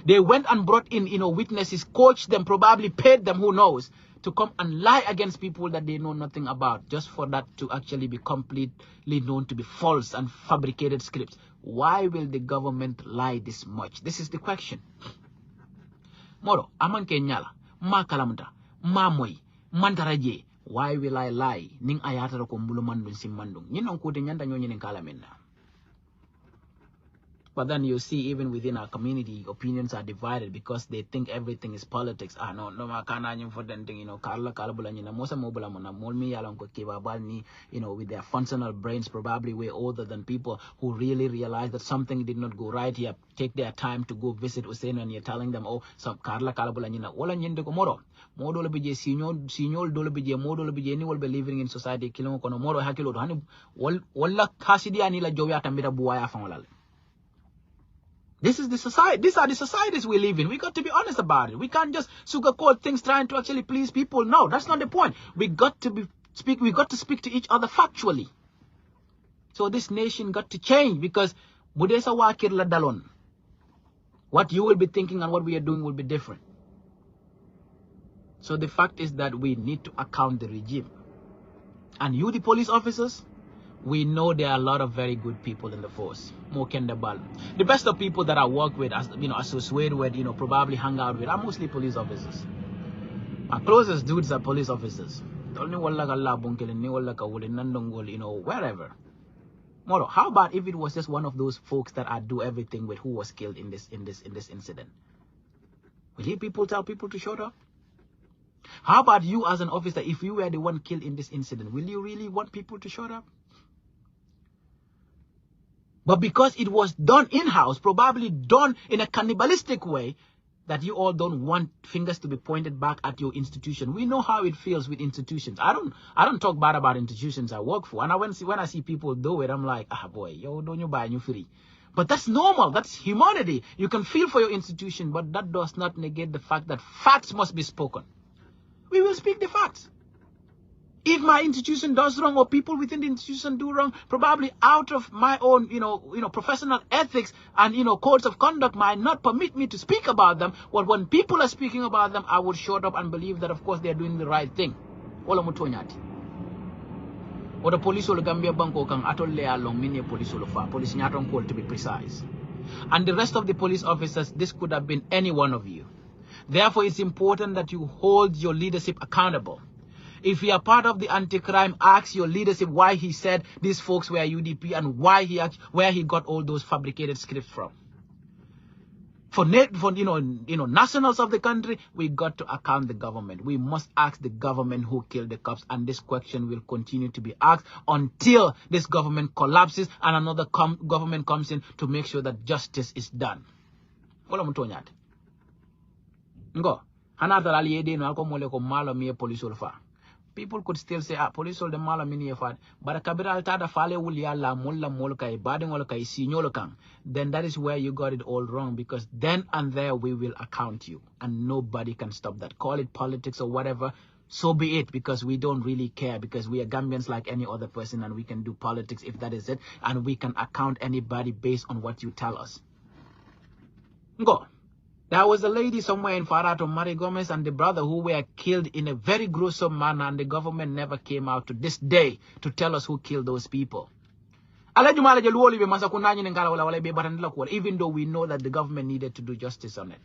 S1: They went and brought in, witnesses, coached them, probably paid them, who knows, to come and lie against people that they know nothing about, just for that to actually be completely known to be false and fabricated scripts. Why will the government lie this much? This is the question. Moro, aman kenyala. Ma kalamda, ma moy, mantaraje, why will I lie? Ning ayata ko mbulu mandun simmandung. Nyinon ko de nyanda nyonyi ning kalamenda. But then you see, even within our community, opinions are divided because they think everything is politics. Ah, no, makana yung for them, Carla Calabula, Mosa Mobula, Molmi Yalanko Kibabani, with their functional brains, probably way older than people who really realize that something did not go right here, take their time to go visit Usain, and you're telling them, oh, some Carla Calabula, Wala Nyendeko Moro, Modo Lebije, Signol Dolebije, Modo Lebije, any will be living in society, Kilon Konomoro Hakilo, Hani, Walla Cassidy Anila Joya Tamira Buaya Famala. This is the society. These are the societies we live in. We got to be honest about it. We can't just sugarcoat things trying to actually please people. No, that's not the point. We got to speak to each other factually. So this nation got to change because Budesa Wakir la Dalon. What you will be thinking and what we are doing will be different. So the fact is that we need to account the regime. And you, the police officers, we know there are a lot of very good people in the force. The best of people that I work with, associate with, probably hang out with, are mostly police officers. My closest dudes are police officers. Wherever. Moro, how about if it was just one of those folks that I do everything with who was killed in this incident? Will you people tell people to shut up? How about you as an officer, if you were the one killed in this incident, will you really want people to shut up? But because it was done in-house, probably done in a cannibalistic way, that you all don't want fingers to be pointed back at your institution. We know how it feels with institutions. I don't talk bad about institutions I work for. And when I see people do it, I'm like, ah boy, yo, don't you buy new free. But that's normal. That's humanity. You can feel for your institution, but that does not negate the fact that facts must be spoken. We will speak the facts. If my institution does wrong or people within the institution do wrong, probably out of my own, professional ethics and, codes of conduct might not permit me to speak about them. But when people are speaking about them, I would shut up and believe that, of course, they're doing the right thing. Wala mutonyati. Or the police or Gambia banko kang atol le along mini police or fa police nyatong call to be precise. And the rest of the police officers, this could have been any one of you. Therefore, it's important that you hold your leadership accountable. If you are part of the anti-crime, ask your leadership why he said these folks were UDP and where he got all those fabricated scripts from. For nationals of the country, we got to account the government. We must ask the government who killed the cops, and this question will continue to be asked until this government collapses and another government comes in to make sure that justice is done. Wala mutonyat. Ngo, hanata aliyede no alko mole ko malo miye police ulfa. People could still say, police will the mala mini fad, but a cabiral tada fale wulia la mulla molkai, bading olkai, sinolokang. Then that is where you got it all wrong, because then and there we will account you, and nobody can stop that. Call it politics or whatever, so be it, because we don't really care, because we are Gambians like any other person, and we can do politics if that is it, and we can account anybody based on what you tell us. Go. There was a lady somewhere in Farato, Mari Gomez, and the brother who were killed in a very gruesome manner, and the government never came out to this day to tell us who killed those people. Even though we know that the government needed to do justice on it.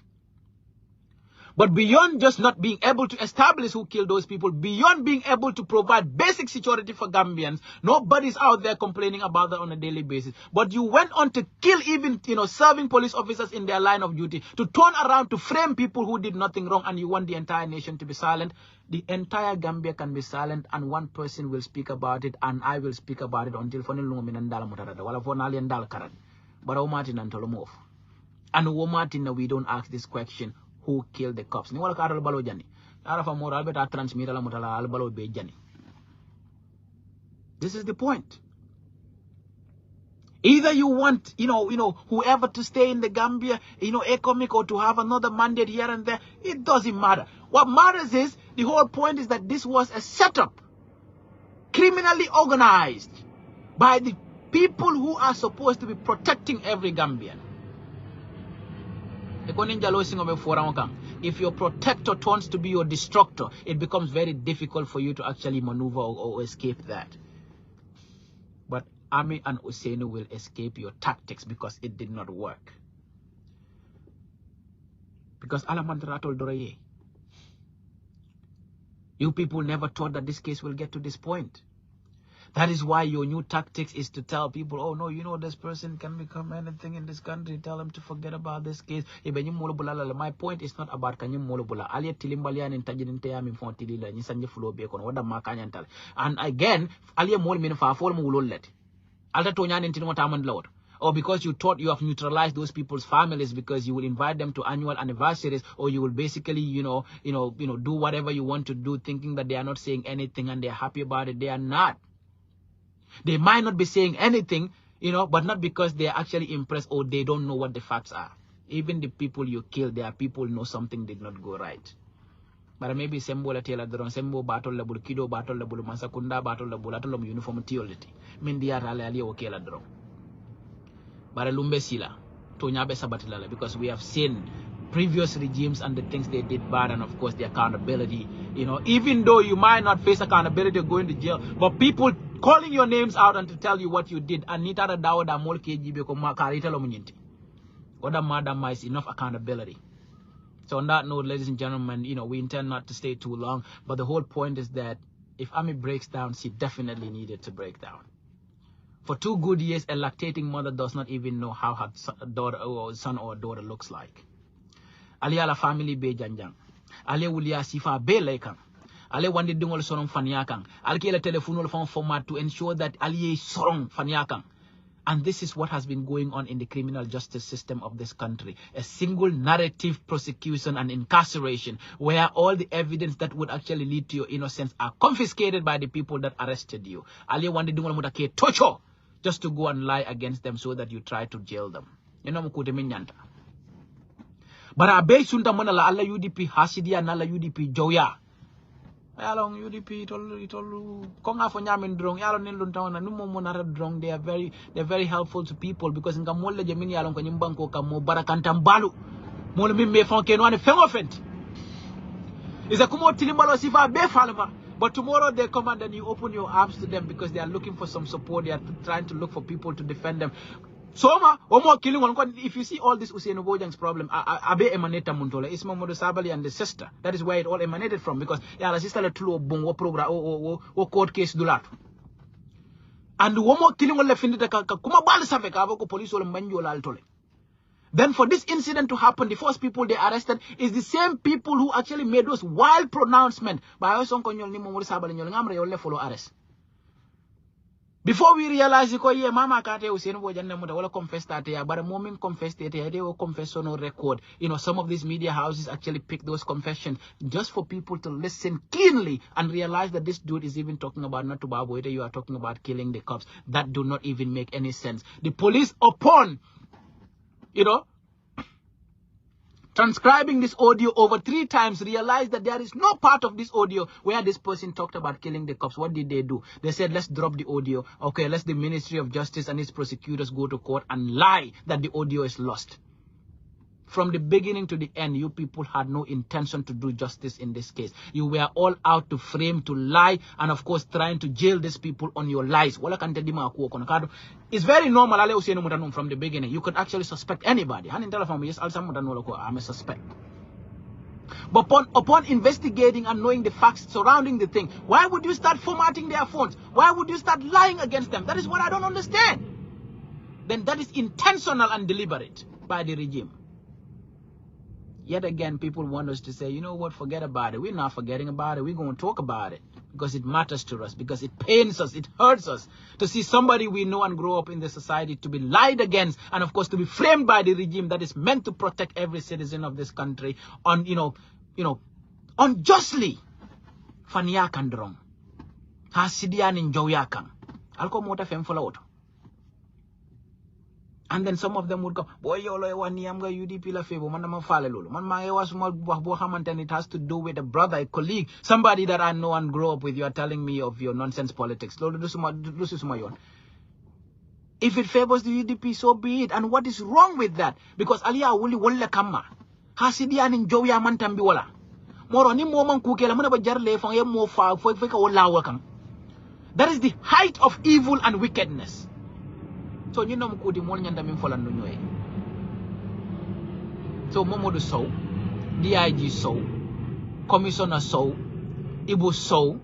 S1: But beyond just not being able to establish who killed those people, beyond being able to provide basic security for Gambians, nobody's out there complaining about that on a daily basis. But you went on to kill even, serving police officers in their line of duty, to turn around to frame people who did nothing wrong, and you want the entire nation to be silent. The entire Gambia can be silent, and one person will speak about it, and I will speak about it until but and we don't ask this question. Who killed the cops? This is the point. Either you want, whoever to stay in the Gambia, economic, or to have another mandate here and there. It doesn't matter. What matters is, the whole point is that this was a setup, criminally organized by the people who are supposed to be protecting every Gambian. If your protector turns to be your destructor, it becomes very difficult for you to actually maneuver or escape that. But Ami and Ousainou will escape your tactics because it did not work. Because you people never thought that this case will get to this point.
S2: That is why your new tactics is to tell people, oh no, you know, this person can become anything in this country. Tell them to forget about this case. My point is not about kanyum molobula. Alia tilimbalian in tajininte yami fontilila ni sanje fulo be kono wada makanyantal. And again, alia mol min fa fol mu let. Alta tonyan intino tamand lord. Or because you thought you have neutralized those people's families because you will invite them to annual anniversaries, or you will basically, do whatever you want to do, thinking that they are not saying anything and they are happy about it. They are not. They might not be saying anything, but not because they are actually impressed or they don't know what the facts are. Even the people you killed, there are people who know something did not go right. But maybe sembo la tela dron sembo battle la bul kido battle la bul mansakunda battle la bul atolom uniform tiolity. Mindia rale ali okela dron. But lumbe sila to nyabe sabatilala, because we have seen previous regimes and the things they did bad, and of course the accountability. Even though you might not face accountability or going to jail, but people calling your names out and to tell you what you did. Anita da dawo da mol KGB ko makarita lo munyinti. Oda madama is enough accountability. So on that note, ladies and gentlemen, we intend not to stay too long, but the whole point is that if Ami breaks down, she definitely needed to break down. For 2 good years, a lactating mother does not even know how her son or daughter looks like. Ali ala family be janjang. Ali wulia sifa be laikang. Ale wandi dungol sorong fanyakang. Alki la telephone phone format to ensure that Ali sorong fanyakang. And this is what has been going on in the criminal justice system of this country. A single narrative prosecution and incarceration where all the evidence that would actually lead to your innocence are confiscated by the people that arrested you. Ali wandi dungol mutake tocho. Just to go and lie against them so that you try to jail them. But I bet sunta mana la alla UDP hasidia na la UDP joya. Along UDP itolu konga fo nyamin drong yalo nilun tawana numo monara drong. They're very helpful to people because nga molle jemini yalon ko nyimbanko ka mo barakantam balu. Mole mimme fon kenwane fengofent. Is a kumo tilimbalo sifa be falma. But tomorrow they come and then you open your arms to them because they are looking for some support. They are trying to look for people to defend them. So, if you see all this Ousainou Bojang's problem, abe emaneta muntola. It's Mamadou Sabali and the sister. That is where it all emanated from. Because the sister le tulo bongo program o court case dulat. And one more killing on the finita kuma bal save ka ko police wala manjola altole. Then for this incident to happen, the first people they arrested is the same people who actually made those wild pronouncements. Before we realize it, mama kate Ousainou Bojang wala confess that but a moment confessed it, they will confess on record. Some of these media houses actually pick those confessions just for people to listen keenly and realize that this dude is even talking about not to Baboide, you are talking about killing the cops. That do not even make any sense. The police upon transcribing this audio over 3 times, realized that there is no part of this audio where this person talked about killing the cops. What did they do? They said, let's drop the audio. Okay, let's the Ministry of Justice and its prosecutors go to court and lie that the audio is lost. From the beginning to the end, you people had no intention to do justice in this case. You were all out to frame, to lie, and of course trying to jail these people on your lies. It's very normal from the beginning. You could actually suspect anybody. I'm a suspect. But upon investigating and knowing the facts surrounding the thing, why would you start formatting their phones? Why would you start lying against them? That is what I don't understand. Then that is intentional and deliberate by the regime. Yet again, people want us to say, you know what, forget about it. We're not forgetting about it. We're going to talk about it because it matters to us, because it pains us, it hurts us to see somebody we know and grow up in the society to be lied against and, of course, to be framed by the regime that is meant to protect every citizen of this country on, unjustly. Faniyakan drong. Hasidian in Joyakan. Alko mota fem follow. And then some of them would go, boy, yolo wani amga UDP la favor, man ma fale lolo. Man ma ewa small and it has to do with a brother, a colleague, somebody that I know and grow up with. You are telling me of your nonsense politics. If it favors the UDP, so be it. And what is wrong with that? Because aliya wuli wala kama. Hasidian in Joya man tambi wala. Moro ni mo man kukela muna ba jarle fang ye mo fa fo ka wala wakang. That is the height of evil and wickedness. So you know mukudi mo nyanda min folan no nyoy. So Momodu Sow, DIG Sow, Commissioner Sow, Ibu Sow,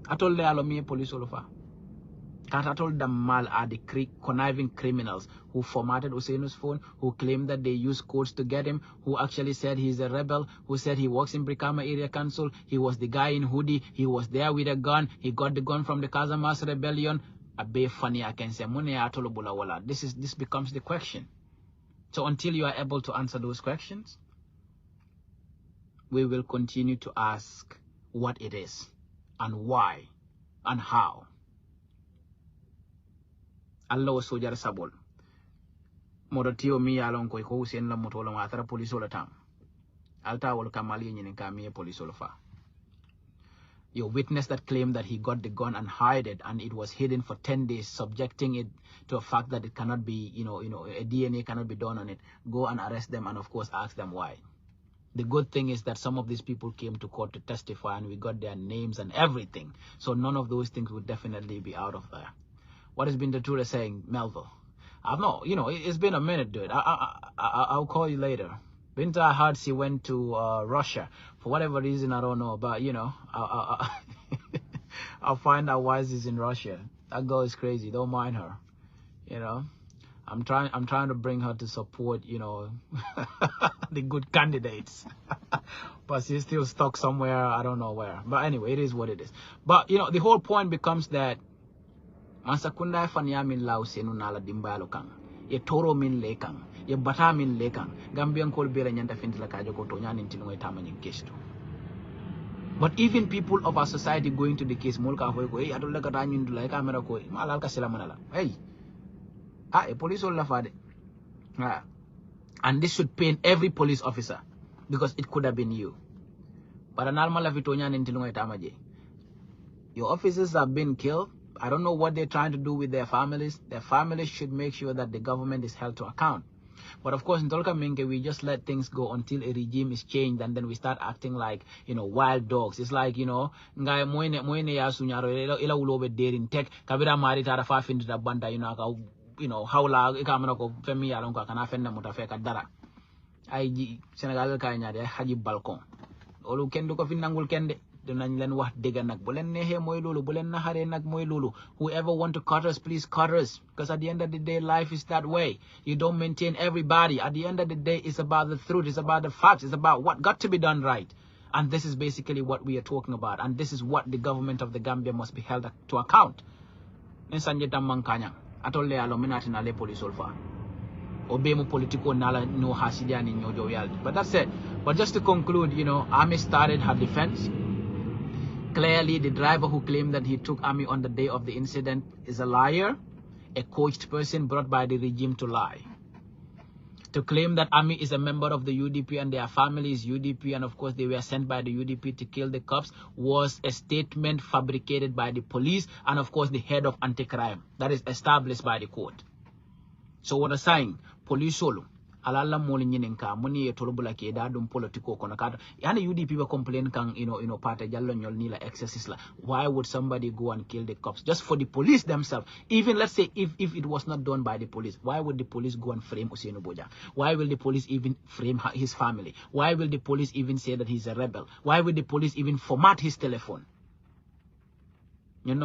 S2: I told the police all over. I told them mal are the conniving criminals who formatted Ousainou's phone, who claimed that they used codes to get him, who actually said he's a rebel, who said he works in Brikama Area Council, he was the guy in hoodie, he was there with a gun, he got the gun from the Casamas rebellion. A bit funny I can say, this becomes the question. So until you are able to answer those questions, we will continue to ask what it is and why and how. Allah was sojar sabol. Modotio mi alon ko Hussein la motolo atara police all the time. Alta wol kamali nyin kami police all fa. Your witness that claimed that he got the gun and hid it, and it was hidden for 10 days, subjecting it to a fact that it cannot be, a DNA cannot be done on it. Go and arrest them and of course ask them why. The good thing is that some of these people came to court to testify and we got their names and everything. So none of those things would definitely be out of there. What has been the truth saying, Melville? I've not, it's been a minute, dude. I'll call you later. Binta heard she went to Russia for whatever reason, I don't know, but I'll find out why she's in Russia. That girl is crazy. Don't mind her. I'm trying to bring her to support, the good candidates. But she's still stuck somewhere, I don't know where. But anyway, it is what it is. But the whole point becomes that Mansakunda fanya min la Ousainou nala dimbalo kang. Ye toro min le kang. Ye bata min le kang. Gambian kol bela nyanta finti la kajo koto nyani ntino etama nyinkesto. But even people of our society going to the case, molka hoy ko, hey, adola kata nyindula, kamera ko, malal ka sila manala. Hey, police all la fade. And this should pain every police officer because it could have been you. But an alma la vitonya ntino etama je. Your officers have been killed. I don't know what they're trying to do with their families. Their families should make sure that the government is held to account. But of course, in Tolka Minke, we just let things go until a regime is changed, and then we start acting like, wild dogs. It's like, ngai moine ya sunyaro ila ulobe derin tek kabira mari tara fa findu da banda hawla ikamana ko femi ya lonko kana fenna mutafeka dara. Ay Senegal ka nyaade haji balcon. Olu kendo ko finangul kende. Whoever want to cut us, please cut us. Because at the end of the day, life is that way. You don't maintain everybody. At the end of the day, it's about the truth. It's about the facts. It's about what got to be done right. And this is basically what we are talking about. And this is what the government of the Gambia must be held to account. But that's it. But just to conclude, Army started her defense. Clearly, the driver who claimed that he took Ami on the day of the incident is a liar, a coached person brought by the regime to lie. To claim that Ami is a member of the UDP and their family is UDP and of course they were sent by the UDP to kill the cops was a statement fabricated by the police and of course the head of anti-crime. That is established by the court. So what I'm saying, police solo. Alala moli nyininka muni etolobula ke da dum politiko kono kata yani UDP be complain kan party jallo nyol ni la excesses la. Why would somebody go and kill the cops just for the police themselves? Even let's say if it was not done by the police, why would the police go and frame Ousainou Bojang? Why will the police even frame his family? Why will the police even say that he's a rebel? Why will the police even format his telephone? But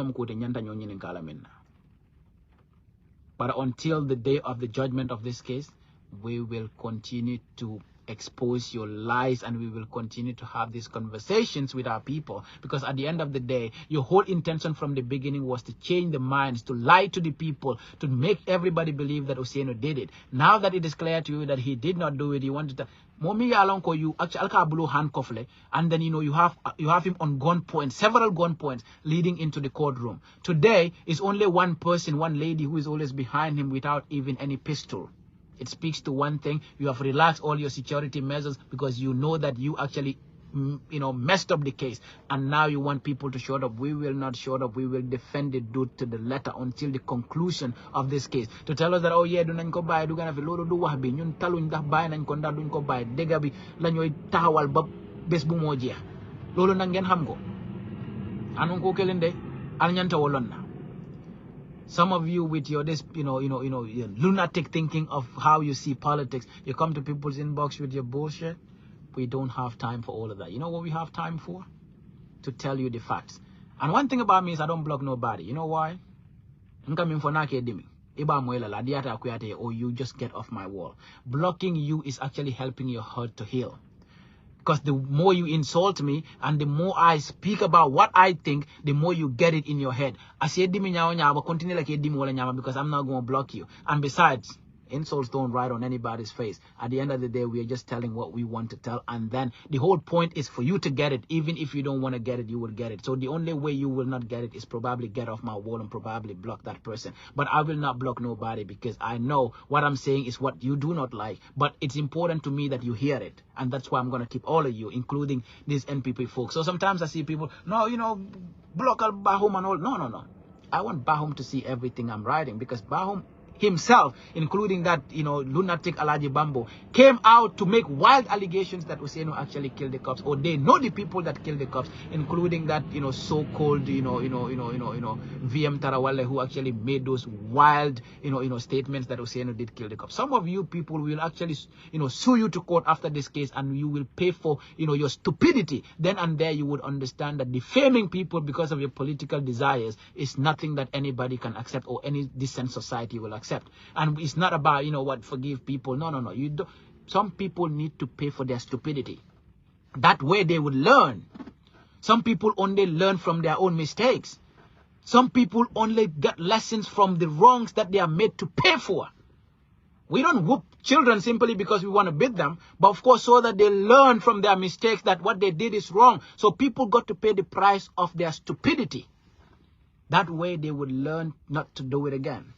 S2: until the day of the judgment of this case, we will continue to expose your lies and we will continue to have these conversations with our people, because at the end of the day, your whole intention from the beginning was to change the minds, to lie to the people, to make everybody believe that Ousainou did it. Now that it is clear to you that he did not do it, you wanted to you actually blue handcuff, and then you have him on gunpoint, several gunpoints leading into the courtroom. Today is only one person, one lady who is always behind him without even any pistol. It speaks to one thing: you have relaxed all your security measures because you know that you actually messed up the case, and now you want people to show up. We will not show up. We will defend the dude to the letter until the conclusion of this case, to tell us that, oh yeah, dunañ ko baye du gana fi lolu du wax bi ñun taluñ ndax baye nañ ko ndax duñ ko baye dega bi lañoy taxawal ba bes bu mo jeex lolu nak ngeen xam ko anon ko kelende al ñanta wolon na. Some of you with your lunatic thinking of how you see politics, you come to people's inbox with your bullshit. We don't have time for all of that. You know what we have time for? To tell you the facts. And one thing about me is I don't block nobody. You know why? I'm coming for Nake or you just get off my wall. Blocking you is actually helping your heart to heal. Because the more you insult me and the more I speak about what I think, the more you get it in your head. I say continue like because I'm not going to block you. And besides, insults don't write on anybody's face. At the end of the day, we are just telling what we want to tell. And then the whole point is for you to get it. Even if you don't want to get it, you will get it. So the only way you will not get it is probably get off my wall and probably block that person. But I will not block nobody because I know what I'm saying is what you do not like. But it's important to me that you hear it. And that's why I'm going to keep all of you, including these NPP folks. So sometimes I see people, no, you know, block Bahum and all. No. I want Bahum to see everything I'm writing because Bahum himself, including that, you know, lunatic Alaji Bambo, came out to make wild allegations that Ousainou actually killed the cops, or they know the people that killed the cops, including that, you know, so-called, VM Tarawale, who actually made those wild, statements that Ousainou did kill the cops. Some of you people will actually, sue you to court after this case, and you will pay for, your stupidity. Then and there, you would understand that defaming people because of your political desires is nothing that anybody can accept or any decent society will accept. And it's not about, forgive people. No. You don't. Some people need to pay for their stupidity. That way they would learn. Some people only learn from their own mistakes. Some people only get lessons from the wrongs that they are made to pay for. We don't whoop children simply because we want to beat them, but of course so that they learn from their mistakes that what they did is wrong. So people got to pay the price of their stupidity. That way they would learn not to do it again.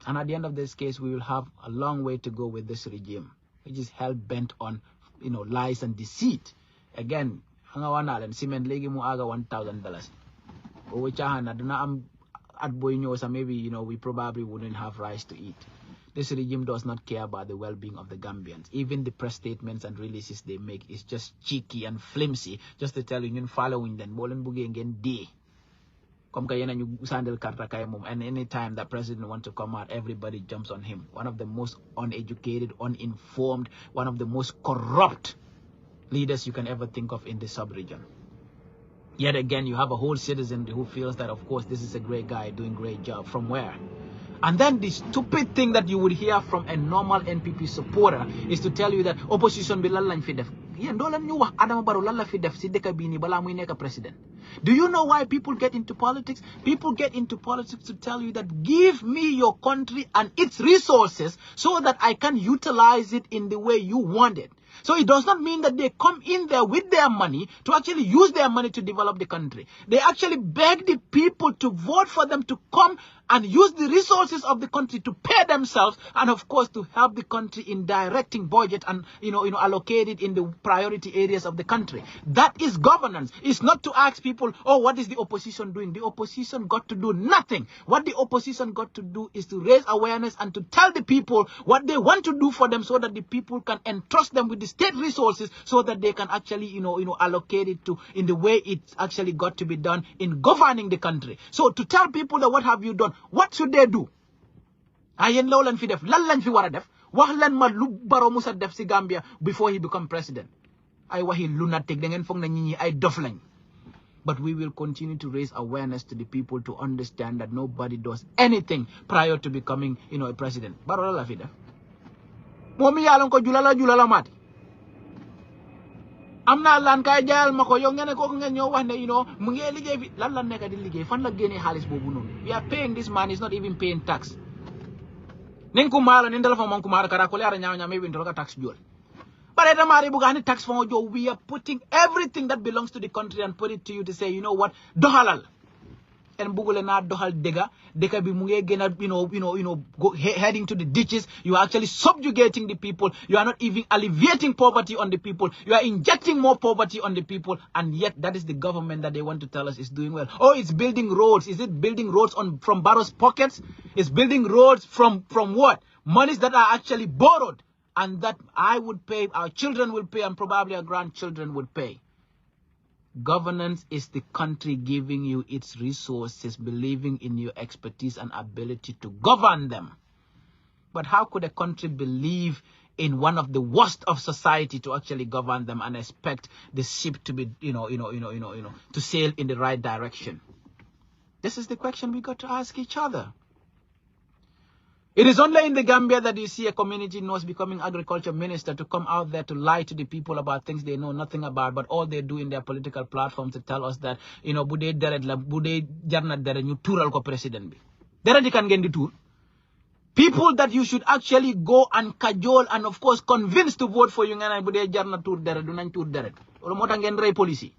S2: And at the end of this case, we will have a long way to go with this regime, which is hell-bent on, lies and deceit. Again, cement legi mu aga $1,000. Maybe, we probably wouldn't have rice to eat. This regime does not care about the well-being of the Gambians. Even the press statements and releases they make is just cheeky and flimsy, just to tell you, following them, and any time the president wants to come out, everybody jumps on him. One of the most uneducated, uninformed, one of the most corrupt leaders you can ever think of in the sub-region. Yet again, you have a whole citizen who feels that, of course, this is a great guy doing great job. From where? And then the stupid thing that you would hear from a normal NPP supporter is to tell you that opposition bilalan fi def. President. Do you know why people get into politics? People get into politics to tell you that give me your country and its resources so that I can utilize it in the way you want it. So it does not mean that they come in there with their money to actually use their money to develop the country. They actually beg the people to vote for them to come and use the resources of the country to pay themselves and, of course, to help the country in directing budget and, allocate it in the priority areas of the country. That is governance. It's not to ask people, oh, what is the opposition doing? The opposition got to do nothing. What the opposition got to do is to raise awareness and to tell the people what they want to do for them so that the people can entrust them with the state resources so that they can actually, allocate it to in the way it's actually got to be done in governing the country. So to tell people that what have you done, what should they do? Ayen law lan fi def, lan lañ fi wara def, wax lan ma lu Barrow musa def si Gambia before he become president. Ay waxi lunatic da ngeen fogg na ñi ay dof lañ. But we will continue to raise awareness to the people to understand that nobody does anything prior to becoming, a president. Barrow la fi def. Momi yalon ko julala mati. Amna lan kay jaayal mako yow ngene ko ngeen ñoo wax ne mu ngi liggéey fi lan la nekk di liggéey fan la génnee xaalis boobu noonu. We are paying this man, is not even paying tax. Nen ko mala nen dala fa mon ko mara kara ko leara ñaaw maybe ndol tax jol. But the mari bugani tax for jo, we are putting everything that belongs to the country and put it to you to say, you know what, dohalal. And bugule na dohal dega bi mu ngi gëna heading to the ditches. You are actually subjugating the people. You are not even alleviating poverty on the people. You are injecting more poverty on the people, and yet that is the government that they want to tell us is doing well. Oh, it's building roads. Is it building roads from Barrow's pockets? It's building roads from what? Monies that are actually borrowed, and that I would pay, our children will pay, and probably our grandchildren would pay. Governance is the country giving you its resources, believing in your expertise and ability to govern them. But how could a country believe in one of the worst of society to actually govern them and expect the ship to be, to sail in the right direction? This is the question we got to ask each other. It is only in the Gambia that you see a community nurse becoming agriculture minister to come out there to lie to the people about things they know nothing about, but all they do in their political platforms to tell us that, bude deret la, bude jarna deret ñu tural ko president bi. Deret kan ngeen di tour. People that you should actually go and cajole and of course convince to vote for you ngana bude jarna tour deret du nañ tour deret. Wala motax ngeen rey police.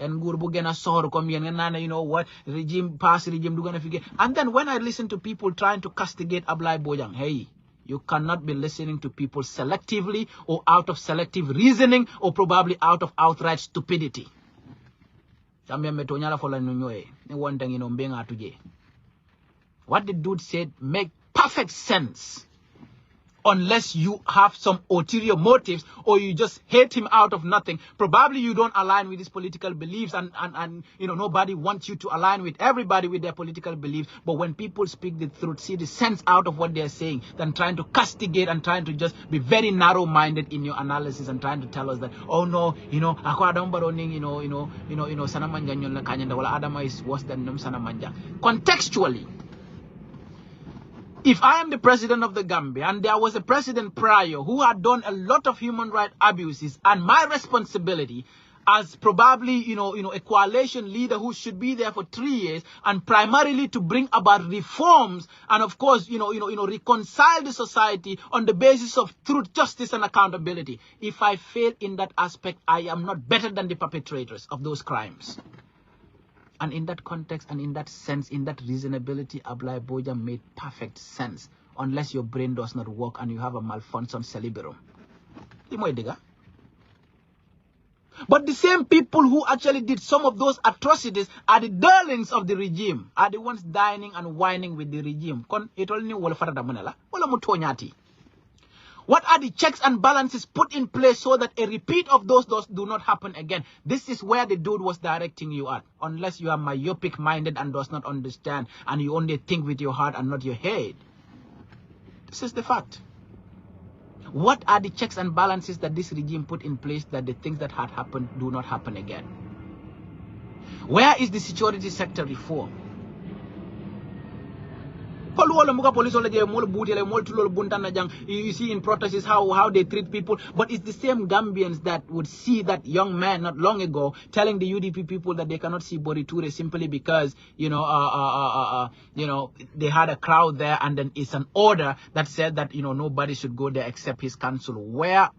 S2: And you know what, regime, past regime, do gonna forget. And then when I listen to people trying to castigate Ousainou Bojang, hey, you cannot be listening to people selectively or out of selective reasoning or probably out of outright stupidity. What the dude said make perfect sense. Unless you have some ulterior motives or you just hate him out of nothing. Probably you don't align with his political beliefs and nobody wants you to align with everybody with their political beliefs. But when people speak the truth, see the sense out of what they're saying, than trying to castigate and trying to just be very narrow-minded in your analysis and trying to tell us that, oh no, ako Adam Baroning, Sanamanja nyola kanyanda wala Adama is worse than Sanamanja. Contextually, if I am the president of the Gambia and there was a president prior who had done a lot of human rights abuses, and my responsibility as probably, a coalition leader who should be there for 3 years and primarily to bring about reforms and of course, reconcile the society on the basis of truth, justice and accountability. If I fail in that aspect, I am not better than the perpetrators of those crimes. And in that context and in that sense, in that reasonability, Ousainou Bojang made perfect sense. Unless your brain does not work and you have a malfunction cerebrum. But the same people who actually did some of those atrocities are the darlings of the regime. Are the ones dining and whining with the regime. What are the checks and balances put in place so that a repeat of those do not happen again? This is where the dude was directing you at. Unless you are myopic-minded and does not understand and you only think with your heart and not your head. This is the fact. What are the checks and balances that this regime put in place that the things that had happened do not happen again? Where is the security sector reform? You see in protests how they treat people, but it's the same Gambians that would see that young man not long ago telling the UDP people that they cannot see Bori Toure simply because they had a crowd there, and then it's an order that said that nobody should go there except his council. Where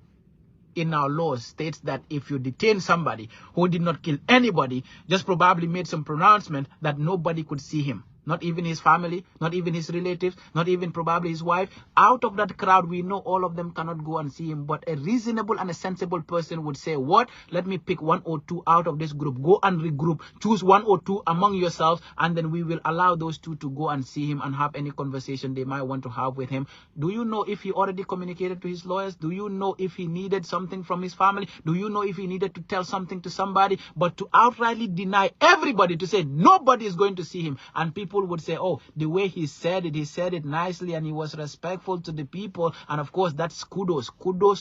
S2: in our laws states that if you detain somebody who did not kill anybody, just probably made some pronouncement that nobody could see him. Not even his family, not even his relatives, not even probably his wife. Out of that crowd, we know all of them cannot go and see him. But a reasonable and a sensible person would say, what? Let me pick 1 or 2 out of this group. Go and regroup. Choose 1 or 2 among yourselves. And then we will allow those 2 to go and see him and have any conversation they might want to have with him. Do you know if he already communicated to his lawyers? Do you know if he needed something from his family? Do you know if he needed to tell something to somebody? But to outrightly deny everybody, to say nobody is going to see him. And people would say, oh, the way he said it nicely and he was respectful to the people. And of course, that's kudos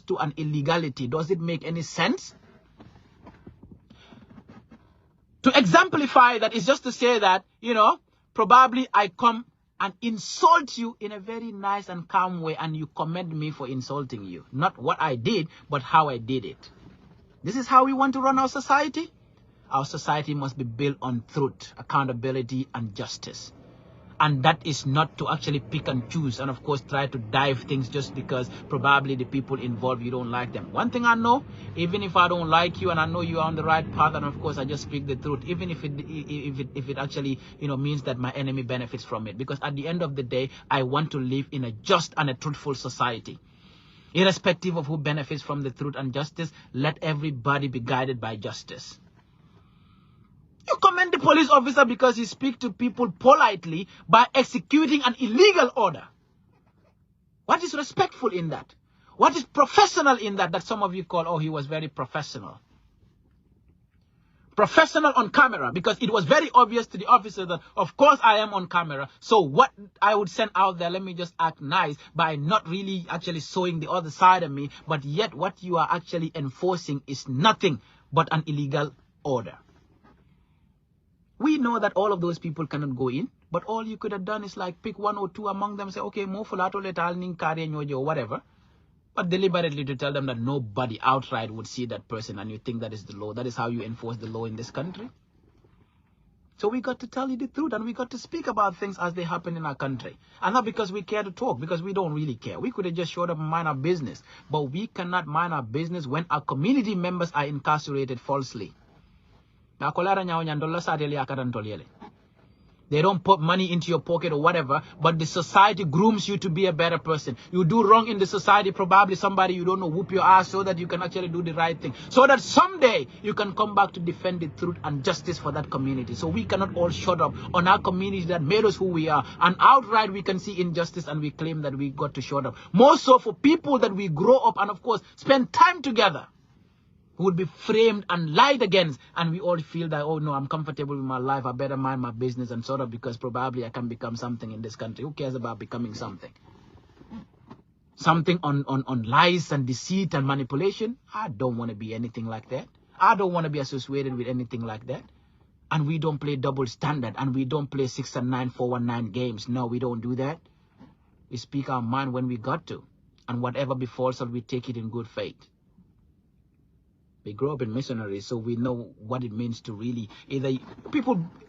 S2: to an illegality. Does it make any sense? To exemplify that is just to say that, probably I come and insult you in a very nice and calm way and you commend me for insulting you. Not what I did, but how I did it. This is how we want to run our society? Our society must be built on truth, accountability, and justice. And that is not to actually pick and choose and of course try to dive things just because probably the people involved, you don't like them. One thing I know, even if I don't like you and I know you are on the right path, and of course I just speak the truth, even if it actually means that my enemy benefits from it, because at the end of the day I want to live in a just and a truthful society. Irrespective of who benefits from the truth and justice, let everybody be guided by justice. You commend the police officer because he speaks to people politely by executing an illegal order. What is respectful in that? What is professional in that some of you call, oh, he was very professional? professional on camera, because it was very obvious to the officer that, of course, I am on camera. So what I would send out there, let me just act nice by not really actually showing the other side of me. But yet what you are actually enforcing is nothing but an illegal order. We know that all of those people cannot go in, but all you could have done is like pick one or two among them, say, okay, mo fulato letal ning kare nyoje or whatever. But deliberately to tell them that nobody outright would see that person, and you think that is the law. That is how you enforce the law in this country. So we got to tell you the truth, and we got to speak about things as they happen in our country. And not because we care to talk, because we don't really care. We could have just showed up and mind our business. But we cannot mind our business when our community members are incarcerated falsely. They don't put money into your pocket or whatever, but the society grooms you to be a better person. You do wrong in the society, probably somebody you don't know whoop your ass so that you can actually do the right thing. So that someday you can come back to defend the truth and justice for that community. So we cannot all shut up on our community that made us who we are. And outright we can see injustice and we claim that we got to shut up. More so for people that we grow up and of course spend time together, who would be framed and lied against, and we all feel that, oh no, I'm comfortable with my life, I better mind my business and sort of, because probably I can become something in this country. Who cares about becoming something? Something on lies and deceit and manipulation? I don't want to be anything like that. I don't want to be associated with anything like that. And we don't play double standard, and we don't play 6 and 9, 419 games. No, we don't do that. We speak our mind when we got to, and whatever befalls us, we take it in good faith. We grew up in missionaries, so we know what it means to really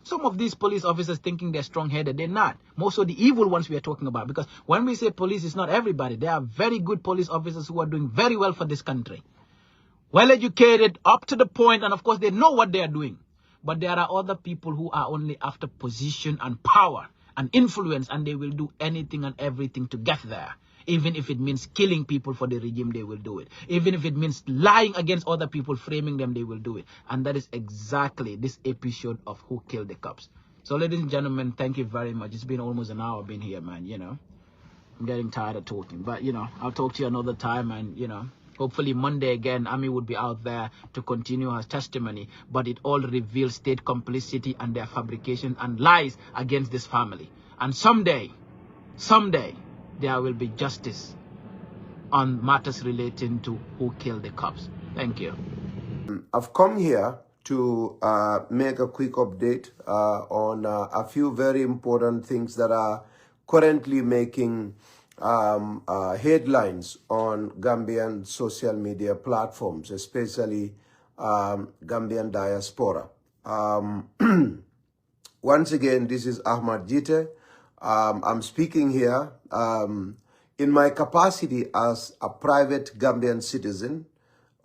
S2: some of these police officers thinking they're strong-headed, they're not. Most of the evil ones we are talking about, because when we say police, it's not everybody. There are very good police officers who are doing very well for this country. Well-educated, up to the point, and of course they know what they are doing. But there are other people who are only after position and power and influence, and they will do anything and everything to get there. Even if it means killing people for the regime, they will do it. Even if it means lying against other people, framing them, they will do it. And that is exactly this episode of Who Killed the Cops. So, ladies and gentlemen, thank you very much. It's been almost an hour being here, man, you know. I'm getting tired of talking. But, you know, I'll talk to you another time. And, you know, hopefully Monday again, Ami would be out there to continue her testimony. But it all reveals state complicity and their fabrication and lies against this family. And someday, there will be justice on matters relating to who killed the cops. Thank you.
S3: I've come here to make a quick update on a few very important things that are currently making headlines on Gambian social media platforms, especially Gambian diaspora. Once again, this is Ahmad Jite. I'm speaking here in my capacity as a private Gambian citizen,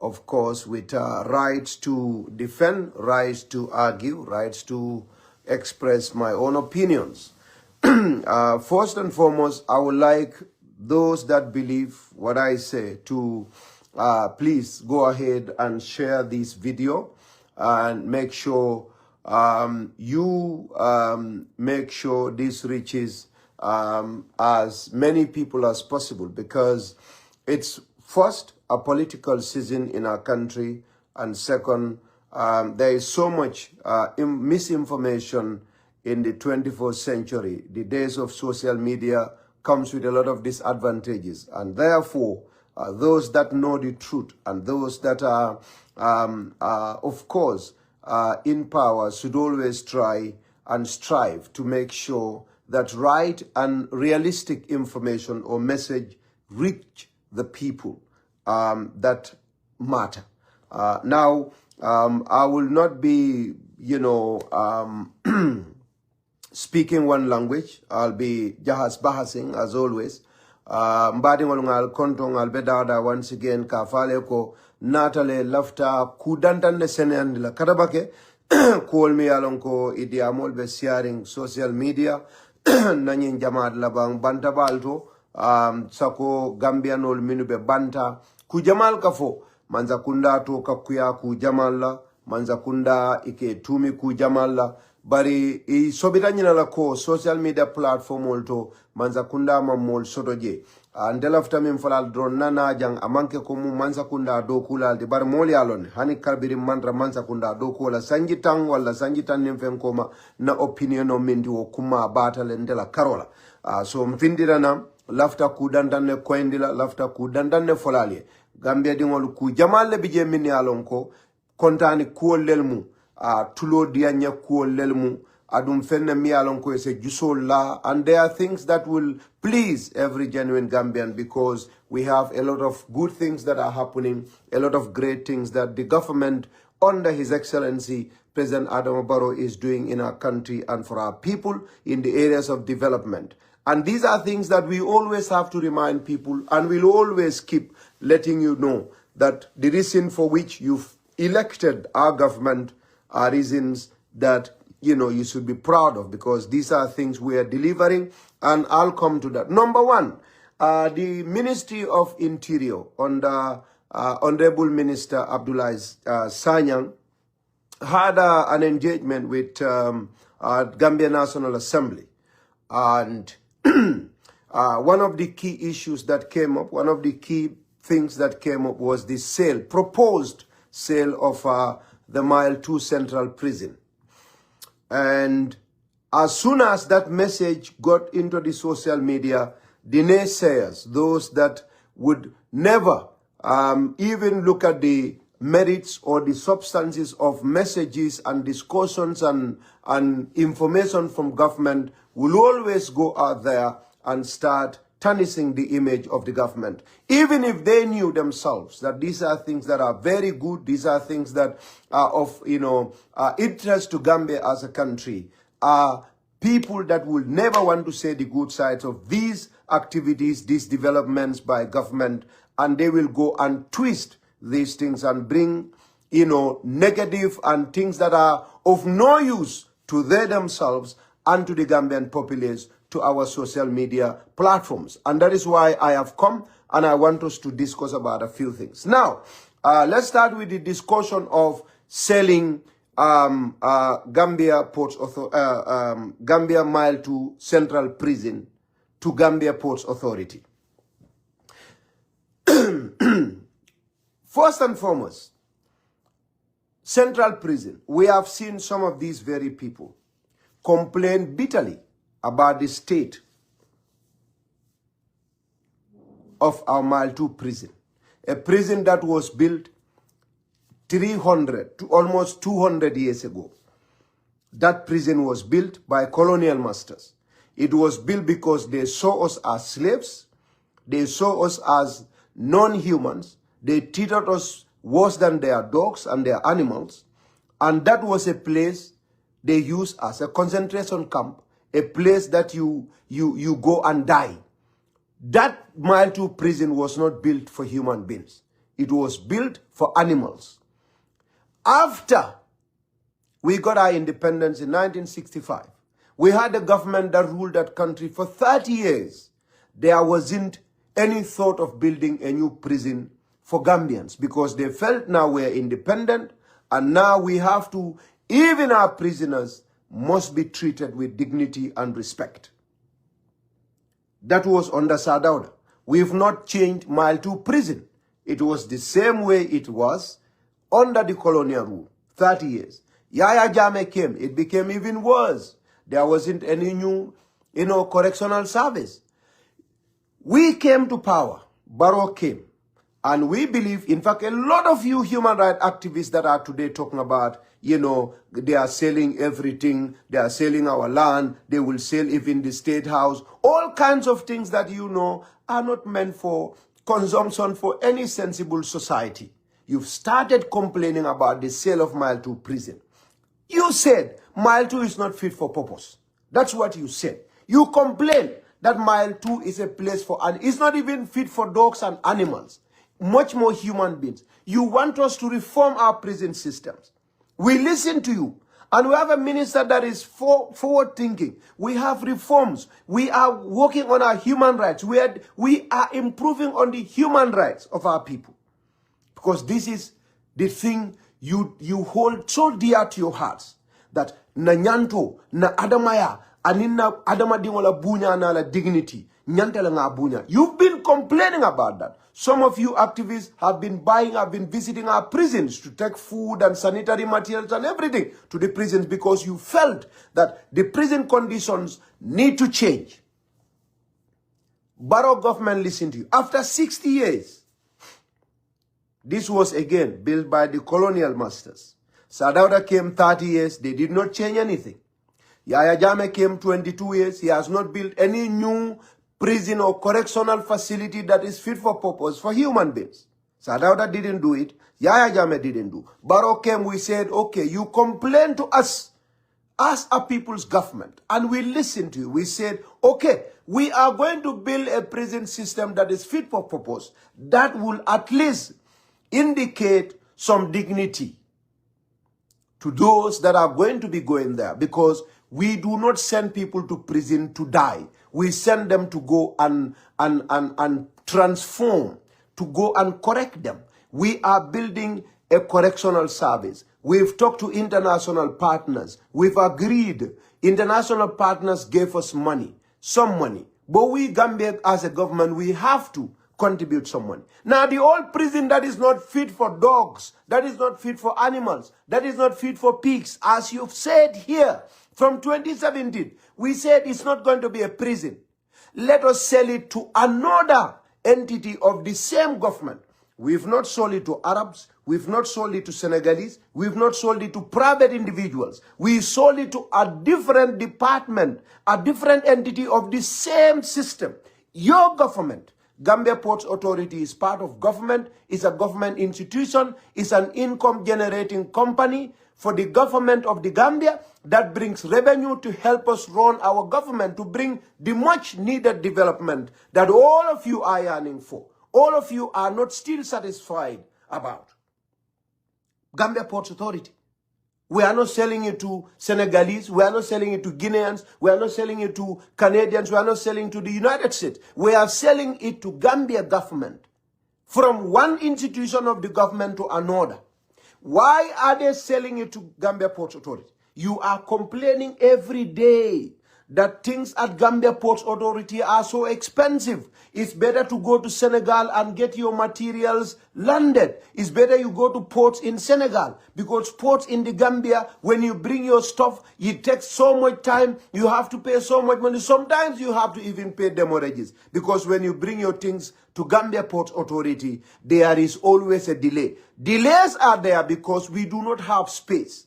S3: of course, with rights to defend, rights to argue, rights to express my own opinions. First and foremost, I would like those that believe what I say to please go ahead and share this video and make sure make sure this reaches as many people as possible, because it's first a political season in our country, and second, there is so much misinformation in the 21st century. The days of social media comes with a lot of disadvantages, and therefore those that know the truth and those that are of course in power should always try and strive to make sure that right and realistic information or message reach the people that matter. Now, I will not be, speaking one language. I'll be jahas bahasing as always. Mbadi ngal kontong albedada once again kafale ko natale lafta kudantande senen la kadabake call me along ko idiamol be sharing social media nanyin jamaat labang banta balto sako Gambianol minube banta ku jamal kafo manza kunda to kakuya ku jamalla manza kunda ike tumi ku jamalla bari I sobita nyina la ko social media platform olto manza kunda mamol sotoje andela after min falal drone nana jang amanke ko mu manza kunda do kula de bar mol yalon hani karbiri manra manza kunda do kula sanjitang wala sanjitan nim fen koma na opinion o mindi wo kuma batale ndela karola so mfindira na lafta ku dandanne koindila lafta ku dandanne folali Gambia dingol ku jamalle bije min yalon ko kontani ku lelmu tulo dianya ku lelmu adum fenne mi yalon ko se jusola and there are things that will please every genuine Gambian because we have a lot of good things that are happening, a lot of great things that the government under His Excellency President Adam Barrow is doing in our country and for our people in the areas of development. And these are things that we always have to remind people and we'll always keep letting you know that the reason for which you've elected our government are reasons that you should be proud of because these are things we are delivering and I'll come to that. Number one, the Ministry of Interior under Honorable Minister Abdullah Sanyang had an engagement with Gambia National Assembly and one of the key issues that came up, one of the key things that came up was the proposed sale of the Mile 2 Central Prison. And as soon as that message got into the social media, the naysayers, those that would never even look at the merits or the substances of messages and discussions and information from government, will always go out there and start tarnishing the image of the government. Even if they knew themselves that these are things that are very good, these are things that are of, interest to Gambia as a country, are people that will never want to say the good sides of these activities, these developments by government, and they will go and twist these things and bring, negative and things that are of no use to they themselves and to the Gambian populace to our social media platforms. And that is why I have come and I want us to discuss about a few things. Now, let's start with the discussion of selling Gambia Mile 2 Central Prison to Gambia Ports Authority. First and foremost, Central Prison, we have seen some of these very people complain bitterly about the state of our Mile 2 prison, a prison that was built 300 to almost 200 years ago. That prison was built by colonial masters. It was built because they saw us as slaves. They saw us as non-humans. They treated us worse than their dogs and their animals. And that was a place they used as a concentration camp, a place that you go and die. That Mile 2 prison was not built for human beings. It was built for animals. After we got our independence in 1965, we had a government that ruled that country for 30 years. There wasn't any thought of building a new prison for Gambians because they felt now we're independent and now we have to, even our prisoners must be treated with dignity and respect. That was under Sadauda. We've not changed Mile 2 prison. It was the same way it was under the colonial rule, 30 years. Yaya Jammeh came, it became even worse. There wasn't any new, correctional service. We came to power, Barrow came, and we believe, in fact, a lot of you human rights activists that are today talking about, they are selling everything, they are selling our land, they will sell even the state house, all kinds of things that are not meant for consumption for any sensible society. You've started complaining about the sale of Mile 2 prison. You said Mile 2 is not fit for purpose. That's what you said. You complain that Mile 2 is a place for, and it's not even fit for dogs and animals, much more human beings. You want us to reform our prison systems. We listen to you. And we have a minister that is forward thinking. We have reforms. We are working on our human rights. We are improving on the human rights of our people. Because this is the thing you hold so dear to your hearts. that na nyanto, na adamaya, anina adama dingola bunya na la dignity. Nyantela nga bunya. You've been complaining about that. Some of you activists have been visiting our prisons to take food and sanitary materials and everything to the prisons because you felt that the prison conditions need to change. Barrow government listened to you. After 60 years, this was again built by the colonial masters. Sadauda came 30 years, they did not change anything. Yaya Jammeh came 22 years, he has not built any new prison or correctional facility that is fit for purpose for human beings. Sadauda didn't do it, Yaya Jammeh didn't do. Barrow came, we said, okay, you complain to us as a people's government, and we listened to you. We said, okay, we are going to build a prison system that is fit for purpose, that will at least indicate some dignity to those that are going to be going there, because we do not send people to prison to die. We send them to go and transform, to go and correct them. We are building a correctional service. We've talked to international partners. We've agreed. International partners gave us money, some money. But we, Gambia, as a government, we have to contribute some money. Now, the old prison that is not fit for dogs, that is not fit for animals, that is not fit for pigs, as you've said here, from 2017, we said it's not going to be a prison. Let us sell it to another entity of the same government. We've not sold it to Arabs. We've not sold it to Senegalese. We've not sold it to private individuals. We sold it to a different department, a different entity of the same system. Your government, Gambia Ports Authority, is part of government, is a government institution, is an income generating company for the government of the Gambia that brings revenue to help us run our government, to bring the much needed development that all of you are yearning for. All of you are not still satisfied about. Gambia Ports Authority. We are not selling it to Senegalese. We are not selling it to Guineans. We are not selling it to Canadians. We are not selling it to the United States. We are selling it to Gambia government, from one institution of the government to another. Why are they selling it to Gambia Ports Authority? You are complaining every day that things at Gambia Ports Authority are so expensive. It's better to go to Senegal and get your materials landed. It's better you go to ports in Senegal, because ports in the Gambia, when you bring your stuff, it takes so much time. You have to pay so much money. Sometimes you have to even pay demorages, because when you bring your things to Gambia Ports Authority, there is always a delay. Delays are there because we do not have space.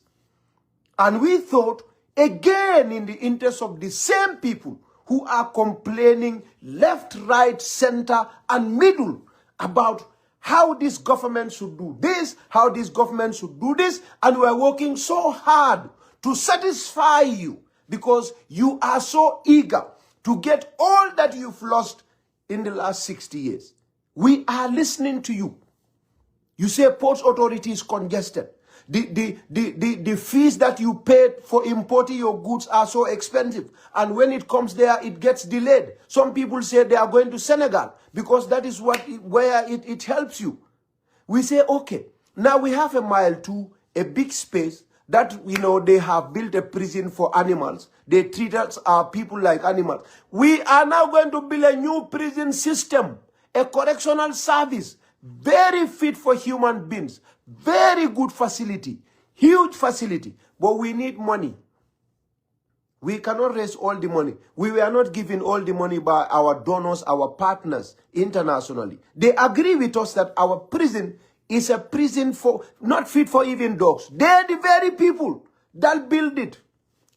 S3: And we thought, again, in the interest of the same people who are complaining left, right, center, and middle about how this government should do this, how this government should do this, and we're working so hard to satisfy you because you are so eager to get all that you've lost in the last 60 years. We are listening to you. You say Ports Authority is congested. The fees that you paid for importing your goods are so expensive. And when it comes there, it gets delayed. Some people say they are going to Senegal because that is where it helps you. We say, okay, now we have a mile to a big space that, they have built a prison for animals. They treat us, our people, like animals. We are now going to build a new prison system, a correctional service, very fit for human beings. Very good facility, huge facility, but we need money. We cannot raise all the money. We were not given all the money by our donors, our partners internationally. They agree with us that our prison is a prison for not fit for even dogs. They're the very people that build it.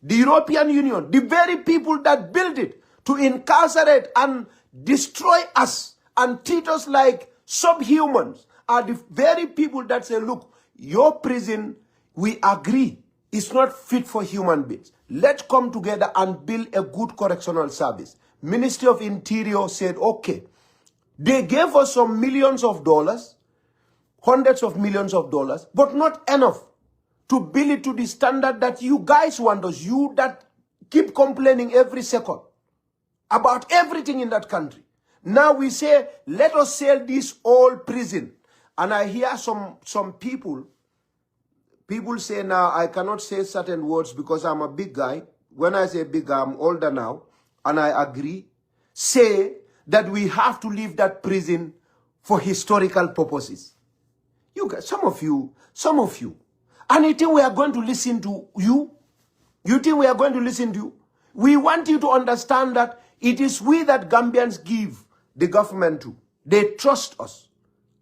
S3: The European Union, the very people that build it to incarcerate and destroy us and treat us like subhumans, are the very people that say, look, your prison, we agree, is not fit for human beings. Let's come together and build a good correctional service. Ministry of Interior said, okay. They gave us some millions of dollars, hundreds of millions of dollars, but not enough to build it to the standard that you guys want us, you that keep complaining every second about everything in that country. Now we say, let us sell this old prison. And I hear some people People say now, I cannot say certain words because I'm a big guy. When I say big guy, I'm older now, and I agree. Say that we have to leave that prison for historical purposes. You guys, some of you, and you think we are going to listen to you? You think we are going to listen to you? We want you to understand that it is we that Gambians give the government to. They trust us.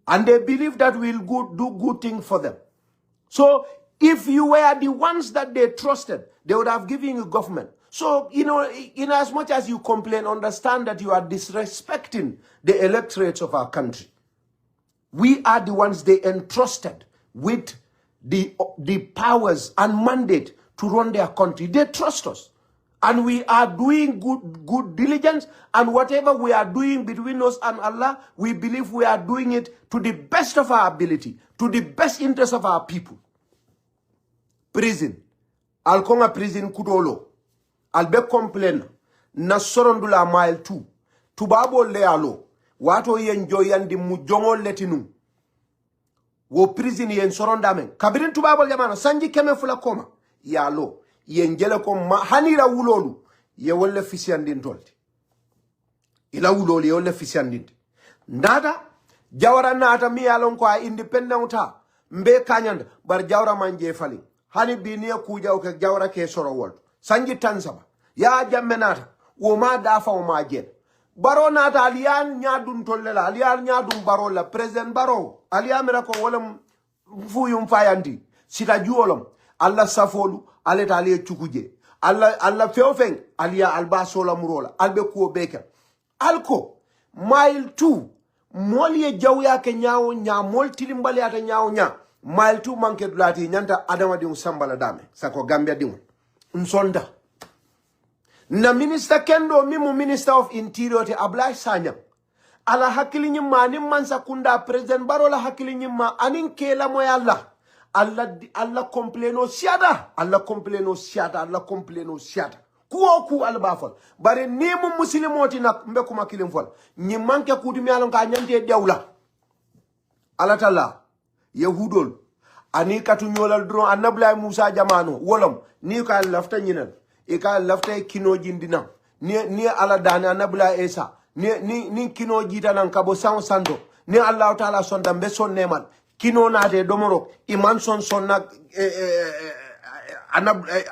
S3: And they believe that we'll do good things for them. So if you were the ones that they trusted, they would have given you government. So, you know, in as much as you complain, understand that you are disrespecting the electorates of our country. We are the ones they entrusted with the powers and mandate to run their country. They trust us. And we are doing good diligence. And whatever we are doing between us and Allah, we believe we are doing it to the best of our ability, to the best interest of our people. Prison. Alkonga prison kutolo. Albe complain. Na sorondula mile 2. Tubabo lealo. Wato yenjo yandi mujongo letinu. Wo prison yen sorondamen. Kabirin tubabo jamano. Sanji keme fula koma. Yalo. Yenjele ko hanira wulolu. Ye wolle fisiandin tolti. Ila wulolu ye wolle fisiandin. Nada. Jawara nata mi yalon ko a independent ta. Mbe kanyanda. Bar jawra manje fali. Hani biniya kuja uke jawra ke soro wol. Sanji tansaba. Ya jamme nata. Woma dafa woma jen. Baro nata aliyan nyadun tollela. Aliyan nyadun baro la. President baro. Aliyan mirako wolem fuyum fayandi. Sita juolom. Allah safolu. Aleta aliye chukuje. Allah feofeng. Aliya alba sola murola. Albe kuo beke. Alko. Mile 2. Moli jawya ke nyao nya. Mol tilimbali ata nyao nya. Mile 2 manke dulati nyanta adama di sambala dame. Sako Gambia di Nsonda. Na minister kendo mimu minister of interior te Ablay Sanyang. Ala hakili nyima anim mansa kunda president barola hakili nyima anin kela moya Allah. Allah complaino siada. Allah complaino siada. Allah complaino siada. Kuo albafol. Bare nimu muslimoti na mbeku makilim fol. Nyimanke kudumi alon ka nyante diawla. Allah tala. Yehudol. Ani katu nyolal dron anabla Musa jamano. Wolom. Ni ka lafta nyinal. Ika lafta kino jindina. Ni ala dani anabla Esa. Ni kino jita nan kabo san sando. Ni Allah ta'ala son dambe son neman. Kino na de domoro. Iman son na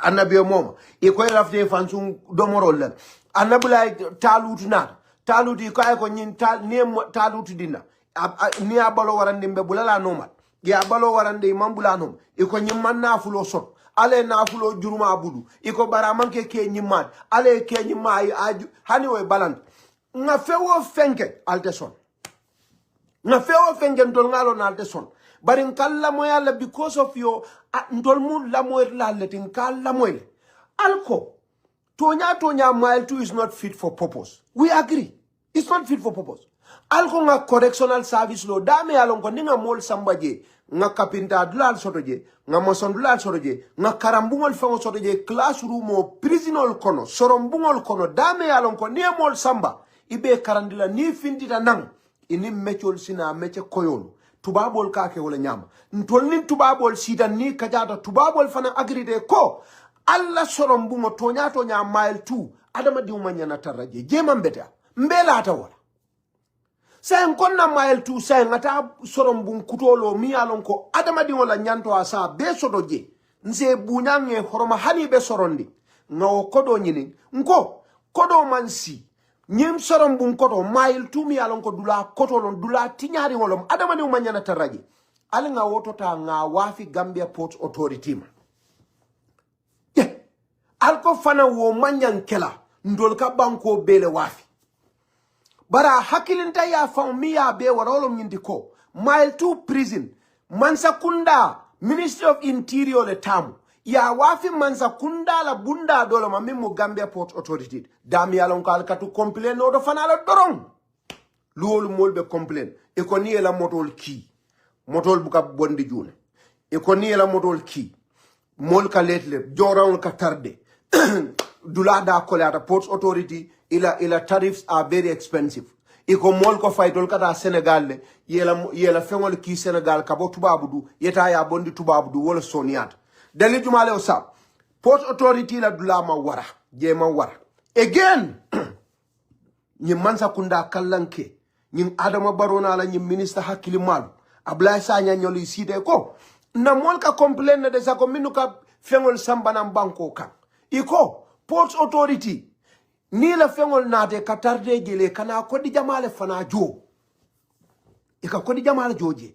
S3: anabiyo moma. Iko lafta fansun domoro len. Anabla talut na. Talut iko ayko nyin talut dina. Ni abalo warande mbe bulala normal. Ya abalo warande imam bulanom. Iko nyimman na fulo son. Ale na fulo juruma budu. Iko baramanke ke nyimad. Ale ke nyimai aju. Haniwe balant. Nga fewo fenke alteson. Nga fewo fenke ntol ngalo na alteson. Bari nkalla moya la because of your ntol mu la moya la leti nkalla moya. Alko. Tonya mile 2 is not fit for purpose. We agree. It's not fit for purpose. Alko nga correctional service law. Dame alonko ninga mol sambaje. Nga kapinta dulal sotoje. Nga mason dulal sotoje. Nga karambungol fango sotoje. Classroom o prisonol kono. Sorombungol kono. Dame alonko niye mol samba. Ibe karandila ni findita nang. Ini mechol sina meche koyolu. Tubabol kake wala nyama. Ntolni tubabol sida ni kajata. Tubabol fana agride ko. Alla sorombungo tonya mile 2. Adama di umanya na taraje. Jema mbeta. Mbela ata wala. Sayen konna mile 2 sayen ata sorombung kutolo miyalon ko adama di wala nyanto asa be sodoje. Nse bunyange horoma hani be sorondi. Ngawo kodo nyini. Nko kodo mansi. Nyem sorombung kodo mile 2 miyalon ko dula kotolon dula tinyari wolom adama di umanya na taraje. Ali nga wotota nga wafi Gambia Port Authority ma. Alko fana wo manyan kela ndolka banko bele wafi. Bara hakilinta ya faumiya be warolom nyindiko. Mile 2 prison. Mansa kunda Ministry of Interior le tamu. Ya wafi mansa kunda la bunda dolo mamimu Gambia Port Authority. Dami yalon katu complain no do fanala dorong. Luolu molbe complain. Eko niye la motol ki. Motol buka bondi june. Eko niye la motol ki. Mol ka letle. Joran ka tarde. Dula da kolata Port Authority. Ila tariffs are very expensive. iko mol ko faytol kata Senegal le yela fengol ki Senegal kabo tubabudu yeta ya bondi tubabudu wala soniat dali jumale o sa port authority la dula ma wara je ma wara again ni mansa kunda kallanke ni adama barona la ni ministre hakili malu Ablaye Sanya nyoli site ko na mol ka complain de sa ko minu ka fengol sambana banko kan iko port authority ni la fengol nate katarde gele kana kodi jamale fana jo ika kodi jamale joje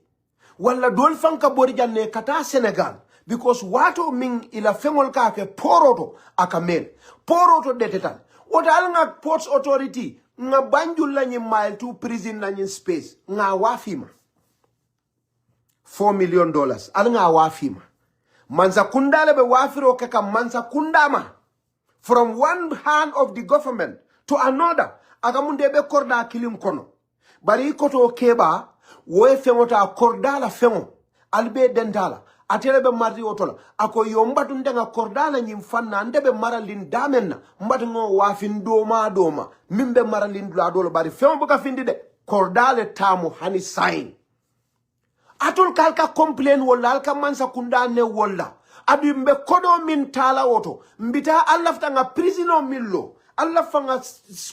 S3: wala dol fanka bori janne kata Senegal because wato min ila fengol ka ke poroto akamel poroto detetal wota nga ports authority nga banjul la ni mile to prison na ni space nga wafima $4 million al nga wafima manza kundale be wafiro ke kam manza kundama from one hand of the government to another agamunde be korda kilim kono bari koto keba woe fengota kordala fengo albe dentala atele be mardi otola ako yombatu ndenga kordala nyim fanna ndebe maralin damenna mbatu ngo wafin doma mimbe maralin dula dolo bari fengo buka findi de kordale tamu hani sign atul kalka complain wala alka mansa kundane wala adu mbe kodo min tala woto mbita allafta nga prisoner millo allafa nga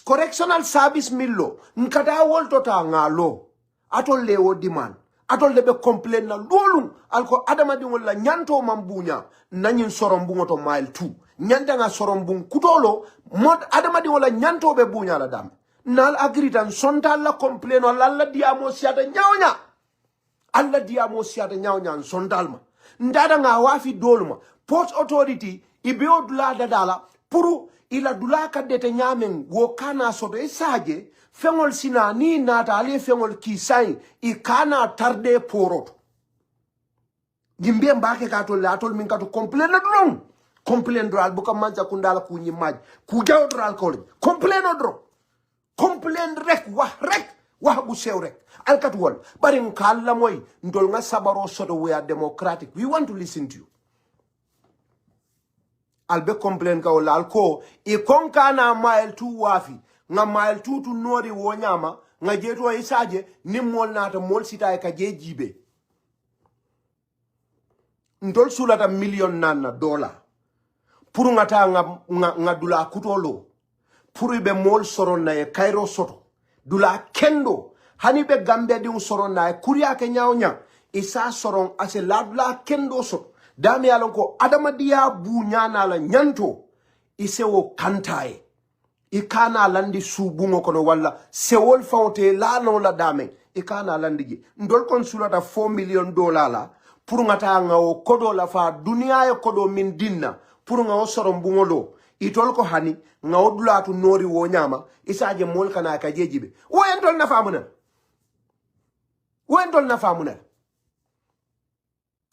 S3: correctional service millo nkata wolto ta nga lo atol lewo diman atol lebe complain na lolum alko adama di wala nyanto mambunya nanyin sorom to mile 2 nyanta nga sorom bung kutolo mod adama di wala nyanto be bunya la dam nal agritan sontal la complain wala la diamo siata nyawnya alla diamo siata nyawnya sondalma ndada nga wafi doluma port authority ibeo dula dadala puru ila dula kadete nyamen wo kana soto esaje fengol sina ni nata ali fengol kisai ikana tarde poroto jimbe mbake kato latol min kato complain dron complain dral buka manza kundala ku nyimaj ku jaw dral ko complain dro complain rek wa bu sew rek alkat wol bari kala moy ndol nga sabaro soto we are democratic we want to listen to you albe complain ka wala alko e konka na mile 2 wafi nga mile 2 tu nori wonyama nga jeto isaje ni mol nata mol sita ka jejibe ndol sulata million nana dollar pour ngata nga dula kutolo pour be mol soron na e Cairo soto dula kendo hani be Gambia di soron na kuriya ke nyawnya isa soron ase ladla kendo so dami alon ko adama dia bunyana la nyanto ise wo kantae ikana landi subungo kono wala sewol fonte la no la dame ikana landi ji ndol kon sulata $4 million la pour ngata ngawo kodo la fa dunia e kodo min dinna pour ngawo soron bungolo itol ko hani ngawo dulatu nori wo nyama isaje mol kana ka jejibe wentol na famuna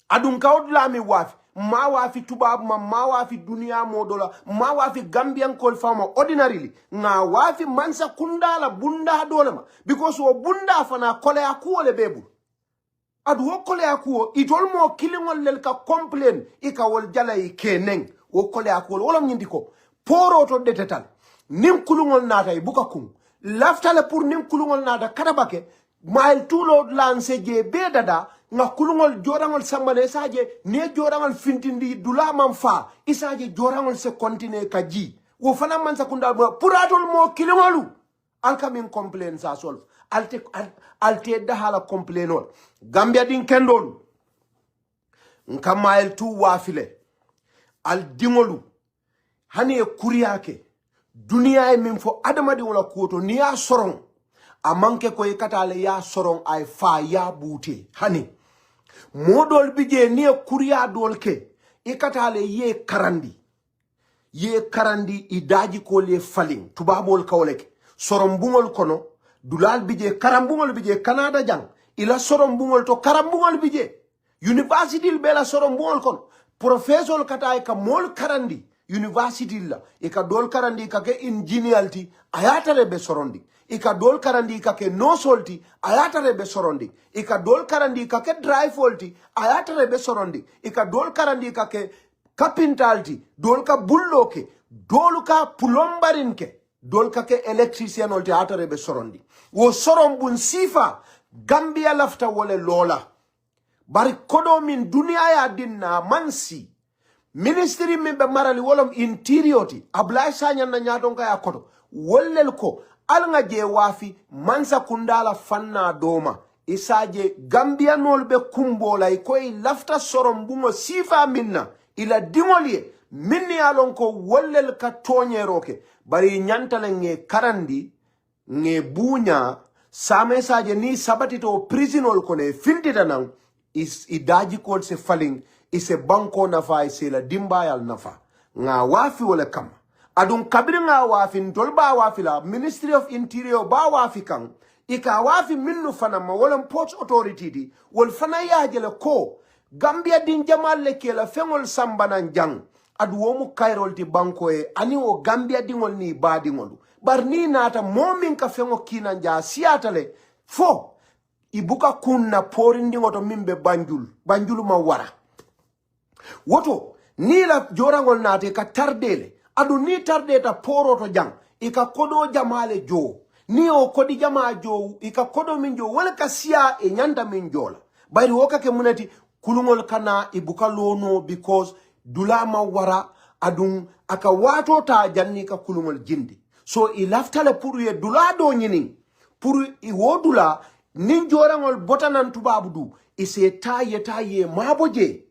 S3: adun kawdula mi wafi ma wafi tubab ma wafi dunia modola ma wafi Gambian kol fama ordinarily nga wafi mansa kundala bunda dolama because wo bunda fana kole akuole bebu adu wo kole akuo itol mo kilingol lel ka complain ika wol jalay keneng wo kole akuo wala nyindiko poro to detetal nim kulungol natay buka kum laftale pour nim kulungol nata karabake mile 2 lord lance je bedada nga kulungol jorangol sambane saje ne jorangol fintindi dula man fa isaje jorangol se continue kaji wo fana man sakunda puratol mo kilingolu alkamin complain sa sol alte dahala complainol Gambia din kendol nka mile 2 wafile al dingolu hani e kuriyake dunia e min fo adamadi wala kuoto ni ya soron amanke ko katale ya soron ay fa ya buute hani modol bije ni e kuriya dolke ikatale ye karandi idaji ko le falin tubabol kawleke soron bungol kono dulal bije karambungol bije Canada jang ila soron bungol to karambungol bije university bela soron bungol kono professor kata ka mol karandi university la ika dol karandi ka ke engineerti ayatare be sorondi ika dol karandi ka ke no solti ayatare be sorondi ika dol karandi ka ke dry faulty ayatare be sorondi ika dol karandi ka ke carpentalti dol ka bulloke dol ka plumberin ke dol kake electrician ol teatare be sorondi wo soron bun sifa Gambia lafta wole lola bari kodo min dunia ya dinna mansi ministry min be marali wolom interiority ablay sanya na nyadon ga yakoto wollel ko alnga je wafi mansa kundala fanna doma isaje Gambia nol be kumbola koy lafta soron bungo sifa minna ila dingolye minni alon ko wollel ka toñeroke bari nyantale nge karandi nge bunya same saje ni sabatito prisonol kone fintita nan is idaji kod se falling ise banko nafa ise la dimbayal nafa nga wafi wala kam adun kabiri nga wafi ntol ba wafi la Ministry of Interior ba wafi kan ika wafi minnu fana ma wala Ports Authority di wal fana yajele ko Gambia din jamal le kela fengol sambanan jang adu womu kairol ti banko e ani o Gambia dingol ni ba dingol bar ni nata momin ka fengo kinan ja siatale fo ibuka kunna porindi ngoto mimbe banjul ma wara woto ni la jorangol nate ka tardele adu ni tardeta poroto jang ika kodo jamale jo ni o kodi jama jo ika kodo min jo wala ka siya e nyanda min jola bayri woka ke munati kulungol kana ibuka lono because dulama wara adun aka wato ta janni ka kulungol jindi so ilaftale puru ye dulado nyini puru i wodula nin jorangol botanan tubabu du ise taye maboje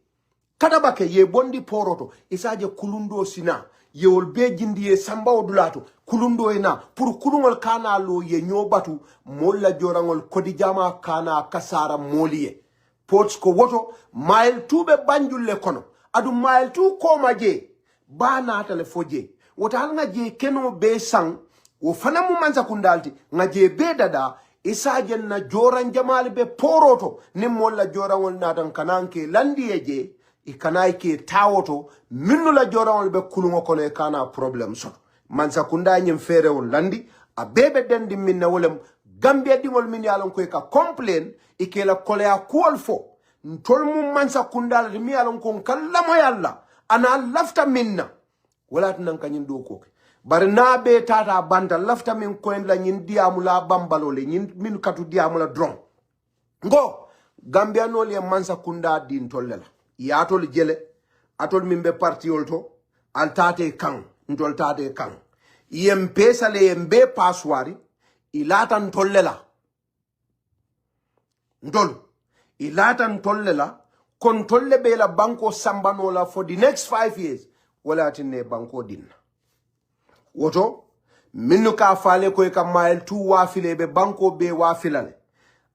S3: kada bake ye bondi poroto isaje kulundo sina yewol be jindi ye samba odulato kulundo ena pour kulungol kana lo ye nyobatu molla jorangol kodi jama kana kasara moliye pots ko woto mile 2 be banjulle kono adu mile 2 ko maje bana tale foje wota hal je keno be sang wo fana mu manza kundalti ngaje be dada isaje na joran jamal be poroto nim molla jorangol nadan kananke landiyeje ikanai ke tawoto minnu la jorawol be kulungo kono e kana problem so mansa kunda nyim fere won landi a bebe dendi minna wolem Gambia dingol min yalon ko ka complain ikela kolea kuol fo ntol mum mansa kunda la mi yalon ko kallamo yalla ana lafta minna wala tan kanyin do ko bar na be tata banda lafta min ko en la nyin diamu la bambalole nyin min katu diamu la dron ngo Gambia no le mansa kunda din tollela yatol jele atol mimbe partiol to al tate kan ndol tate kan yem pesale yembe paswari ilatan tollela ndol ilatan tollela kon tolle be la banko sambanola for the next 5 years wala tinne banko dinna woto minnu ka fale ko ka mile 2 wafile be banko be wafilale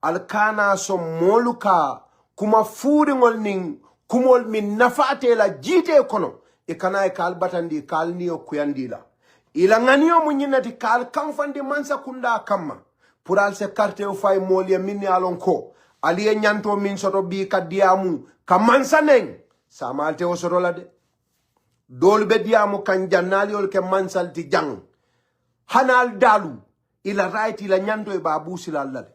S3: alkana so moluka kuma furingol ning kumol min nafate la jite kono e kana e kal batandi kal niyo kuyandila ila nganiyo munyinati kal kamfandi mansa kunda kamma pural se carte o fay molie minni alon ko aliye nyanto min soto bi ka diamu ka mansa neng samalte o soto la de dol be diamu kan jannali ol ke mansal ti jang hanal dalu ila right ila nyanto e babu silal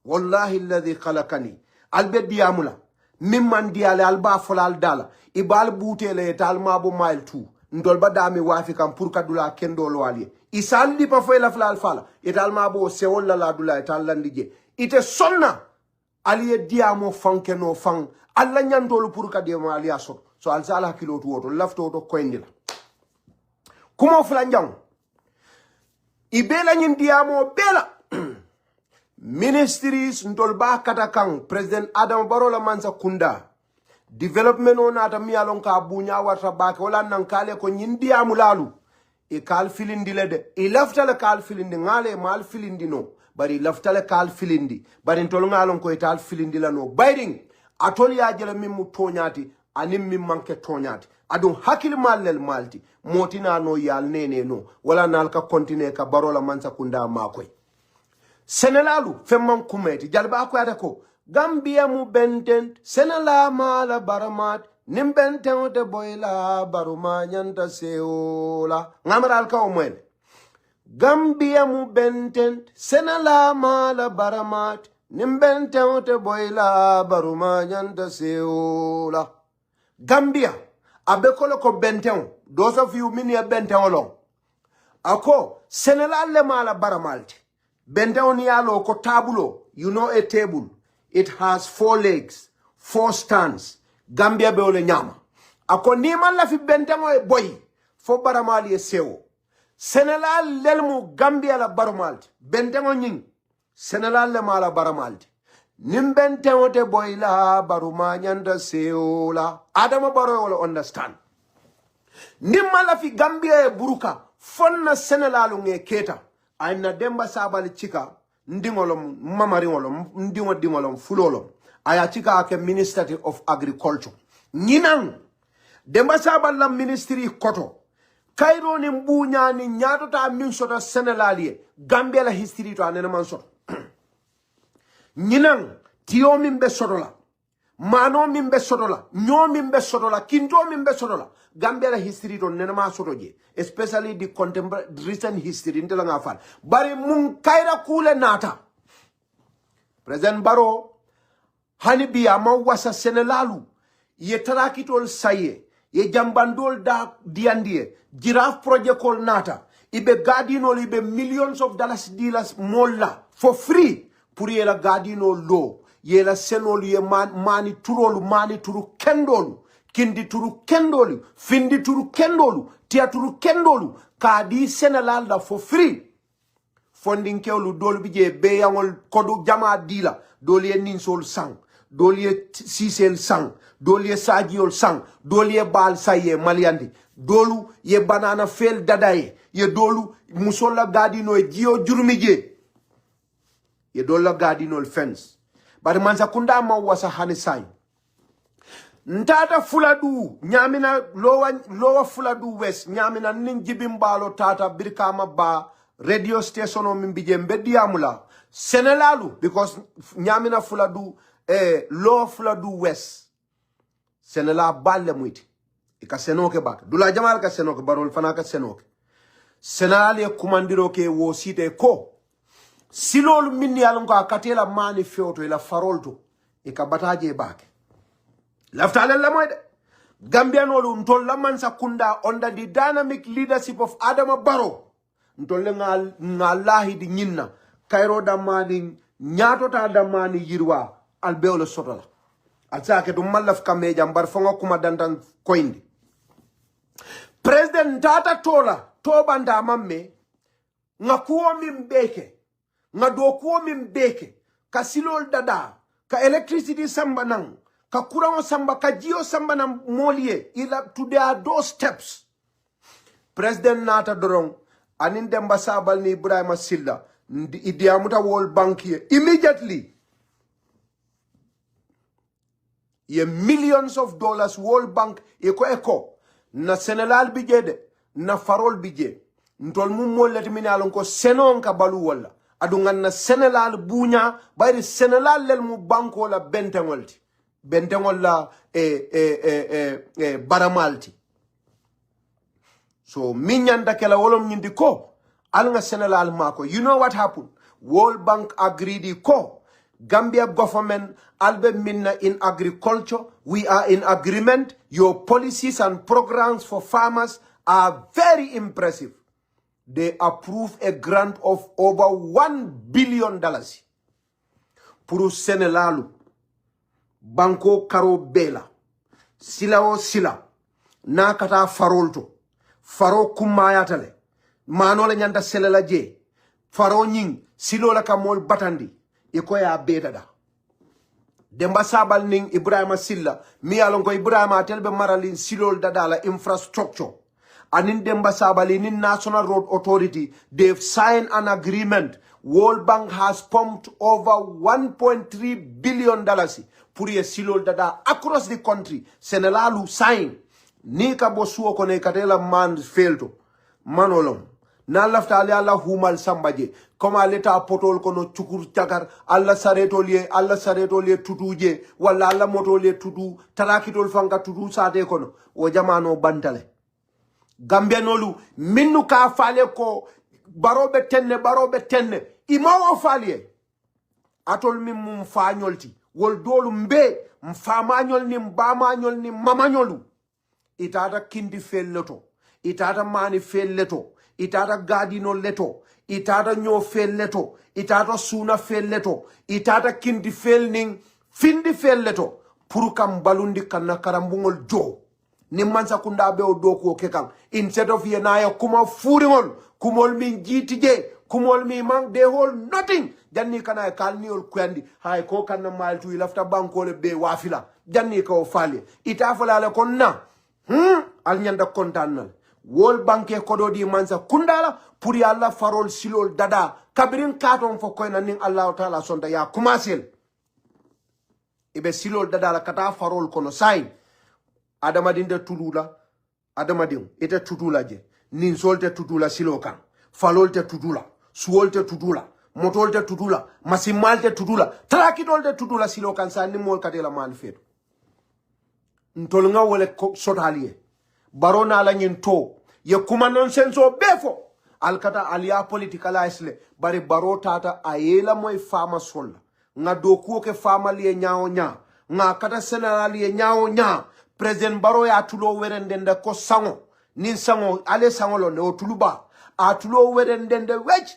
S3: wallahi alladhi khalaqani albe diamu la mimman diale alba folal dala ibal butele talma bo mile 2 ndol badami wafi kam pour kadula kendo lwali isandi pa fo la flal fala italma bo sewol la dula itallandije ite sonna aliye diamo fankeno fang alla nyantolu pour kadema aliaso so alsala kilotu woto lafto to koyndila kumo flanjang ibela nyin diamo bela ministries ntol ba kata kan president Adam Barola mansa kunda development on ata mi alon ka bunya warta ba ko lan nan kale ko nyindi amulalu e kal filindi lede e laftale kal filindi ngale mal filindi no bari laftale kal filindi bari ntol ngalon ko e tal filindi lano bayring atol ya jela mim toñati anim mim manke toñati adun hakil mallel malti motina no yal nene no wala nal ka continue ka Barola mansa kunda makoy Senegalu femman kumeti jalba ko ata ko Gambia mu benten Senela mala baramat nim benten te boyla baruma nyanta seola ngamaral ka omwen Gambia mu benten Senela mala baramat nim benten te boyla baruma nyanta seola Gambia abekolo ko benten those of you mini benten olong Ako Senegal le mala baramalti. Bentani yalo ko tabulo. You know a table. It has 4 legs, 4 stands. Gambia be ole nyama. Ako ni man la fi bentamo e boy. Fo baramali e sewo. Senegal lelmu Gambia la baramalti. Bentamo nying. Senegal le mala baramalti. Nimbentamo te boy la baruma nyanda sewo la. Adama baro wala understand. Nimala fi Gambia e buruka. Fonna Senegal nge keta. Aina demba sabali chika. Ndingolom mamaringolom ndingolom fulolom aya chika ake Ministry of Agriculture nyinang demba sabala ministry koto kairo ni mbunya ni nyato ta min soto Senegalie Gambia la history to anena man soto nyinang tiyo mimbe soto la mano mimbe soto la nyo mimbe soto la kinto mimbe soto la Gambia la history to nena ma soto je especially the contemporary recent history ndela nga fal bari mun kaira kule nata President Baro hani biya ma wasa Senegalu ye tarakitol saye ye jambandol da diandie giraffe project kol nata ibe gadinol ibe millions of dollars molla for free pour ye la gadino lo ye la senol ye mani turu kendolu kindi turu kendolu findi turu kendolu tia turu kendolu kadi Senegal da for free funding kewlu dolu bije be yangol kodu jama dila doli ye ninsol sang doli ye sisel sang doli ye sajiol sang doli ye bal saye maliandi dolu ye banana fel dadaye ye dolu musola gadino e jio jurumije ye dola gadino fence bari manza kunda ma wasa hani sai ntata fuladu nyamina lowa fuladu west nyamina nin jibimbalo tata birkama ba radio station o min bije mbediamula Senegalu because nyamina fuladu lowa fuladu west Senela balle muiti ika senoke bak dula jamal ka senoke barol fana ka senoke Senale kumandiro ke wo site ko silol min yalon ko akatela mani fewto ila farolto ika bataje bak laftale la moy de Gambian olu ntol la man sakunda under the dynamic leadership of Adama Barrow ntol ngalahi di nyinna kairo damani nyato ta damani yirwa albeolo sotola atake dum malaf kame jambar fonga kuma dandan koindi President Tata Tola tobanda mamme ngakuo mimbeke ngadokuo mimbeke kasilol dada ka electricity samba nang ka kurango samba ka jio samba na molie ila to their doorsteps President Nata Dorong anin demba sabal ni Ibrahima Silla idiamuta World Bank here immediately ye millions of dollars World Bank eko na Senegal bijede na farol bije ntol mum mollati min alon ko senon ka balu wala adungan na Senegal bunya bayri Senegal lel mu banko la bentengolti la baramalti so minyanda kala wolom nyindi ko alnga Senegal mako you know what happened World Bank agreed ko Gambia government albe minna in agriculture we are in agreement your policies and programs for farmers are very impressive they approve a grant of over $1 billion pour Senegalu banko karo bela sila o sila na kata farolto faro kumayatale manole nyanda selela je faro nying silo la kamol batandi ikoya bedada demba sabal ning Ibrahima Silla mi alon ko Ibrahima telbe maralin silol dadala infrastructure anin demba sabali nin National Road Authority they've signed an agreement World Bank has pumped over $1.3 billion pour ye silol dada across the country Senegalu sign ni ka bosuo ko ne katela man felto manolom na lafta ali alla humal sambaje koma leta potol kono chukur chakar alla saretoliye tutuje wala alla motoliye tutu tarakitol fanga tutu sate kono o jamano bantale Gambianolu minnu ka fale ko barobe tenne imawo fale atol min mum fañolti wol dolu mbe mfamañol ni mbamañol ni mamañolu itata kindi felleto itata mani felleto itata gadino leto itata nyo fel leto itata suna fel leto itata kindi fel ning findi fel leto pour kam balundi kanna karambungol jo ni mansa kunda be o doko kekan instead of yenaya kuma furingol kumol min jitije kumol mi mang they hold nothing janni kana kalniol kwandi hay ko kanna maltu ilafta bankole be wafila janni ko fali ita falale konna al nyanda kontannal wol banke kodo di mansa kundala pour yalla farol silol dada kabirin katon fo koyna nin Allah taala sonda ya kumasel ibe silol dada la kata farol kono sai adamadin de tudula adamadin ite tudula je nin solte tudula silo kan falol te tudula suwol te tudula motol te tudula masimal te tudula trakitol te tudula silo kan sa ni mol katela man fetu ntol nga wole sotalie barona la nyin to ye kuma nonsense o befo alkata alia politicalize le bari baro tata ayela moy fama solla nga doku ke fama liye nyaawo nya nga kata senala liye nyaawo nya president baro ya tulo werendende ko sango nin sango ale sango lo ne o tuluba a tulo werendende wej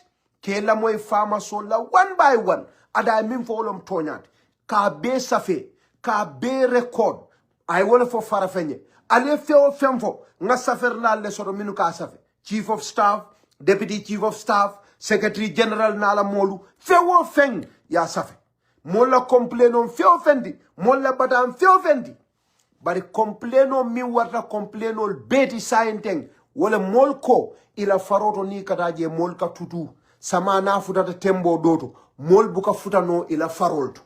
S3: ke la moy fama solla one by one ada min fo lom tonyat ka be safe ka be record ay wala fo farafenye ale feo femfo nga safer la le soro minu ka safe chief of staff deputy chief of staff secretary general na la molu feo feng ya safe mola complaino feo fendi mola badam feo fendi bari complaino mi warta complaino beti sainteng wala molko ila faroto ni kataje molka tutu sama na futata tembo doto mol buka futano ila farolto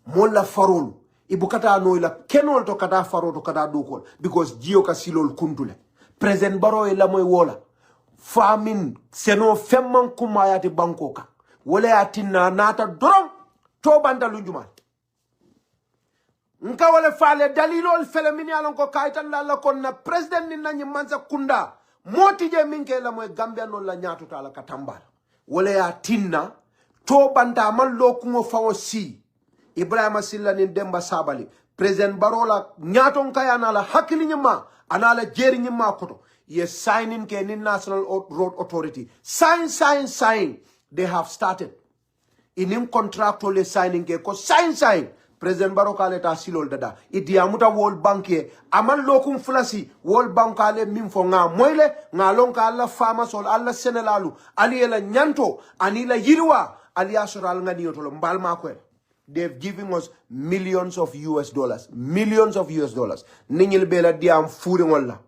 S3: mola farolu ibukata no ila kenol to kata faroto kata dukol because jio ka silol kuntule president baro ila moy wola famin seno femman kumayati bankoka wala yatinna nata dorom to bandalu jumal nka wala fale dalilol fele min yalon ko kaytan la kon na president ni nany manza kunda motije minke la moy Gambia non la nyaato tala katambala wala yatinna to banda man lo ko fawo si Ibrahima Silla ni Demba Sabali president Barola nyaton kayana la hakili nyima anala jeri nyima koto ye signing ke ni National Road Authority sign they have started inim contractual le signing ke ko sign president Baroka le ta silol dada idiamuta World Bank ye aman lokum flasi World Bank ale mimfo nga moyle nga lonka alla fama sol alla senelalu ali la nyanto anila yirwa ali asural nga niotolo mbalma ko they've given us millions of US dollars. Ningil bela diam furi wala.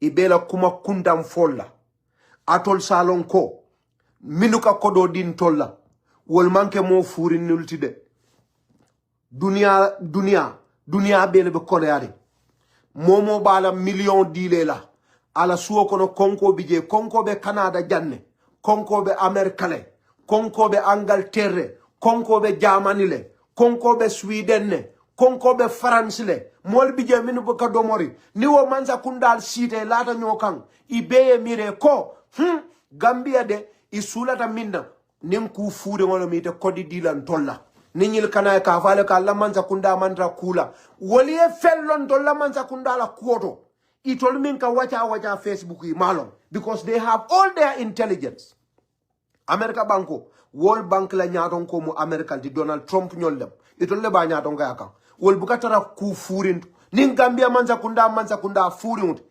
S3: Ibela kuma kundam folla. Atol salon ko. Minuka kodo din tolla. Wol manke mo furi nultide. Dunia bele be koleari. Momo bala million dilela. Ala suo kono konko bije. Konko be Canada janne. Konko be Amerikale. Konko be Angleterre. Konko be Germany le, konko be Sweden ne, konko be France le, mol bije minu buka domori, niwo manza kundal site lata nyokan, ibeye mire ko, Gambia de, isulata minna, ninku fude ngolo mite kodi dilan tolla. Ninyil kana ka fale ka la manza kunda mantra kula. Waliye fellon tolla manza kunda la kuoto. Itol minka wacha Facebook yi malom. Because they have all their intelligence. America Banko. World Bank la nyaton ko mu America di Donald Trump nyollem itolle ba nyaton ga yakan wol bukatara ku furintu nin Gambia manza kunda furintu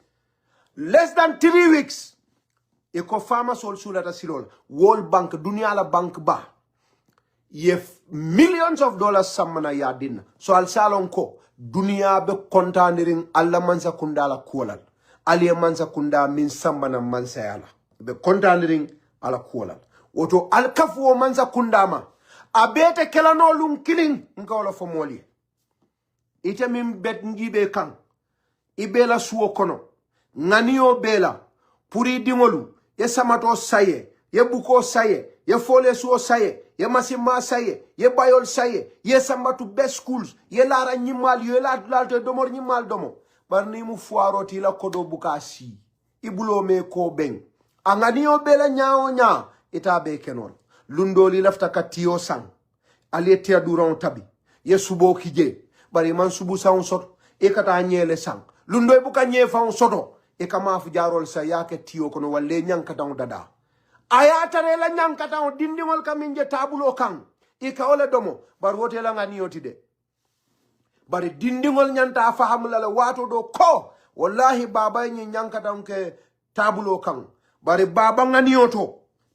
S3: less than 3 weeks e ko fama sol sulata silol World Bank dunia la bank ba ye millions of dollars samana ya din so al salon ko dunia be contaniring alla manza kunda la kuolal ali manza kunda min samana mansa yala be contaniring ala kuolal woto alkafu o manza kundama abete kelano lum killing nka wala fo moli ite min bet ngibe kan ibela suwo kono nganiyo bela puri dingolu ye samato saye ye buko saye ye fole suwo saye ye masima saye ye bayol saye ye sambatu best schools ye lara nyimal ye la domor nyimal domo barni mu fuaroti la kodo bukasi ibulo me ko ben anganiyo bela nyaawo nya ita be kenon lundoli lafta katiyo sang aliyetia duran tabi ye subo kije bari man subu sang soto e kata nyele sang lundo buka nye fa soto e kama fu jarol sa yake tiyo kono walle nyankata dada ayata ne la nyankata dindingol kaminje tabulo kan e ka ole domo bar wote la ngani yotide bari dindingol nyanta fahamula la wato do ko wallahi baba nyi nyankata ke tabulo kan bari baba ngani yoto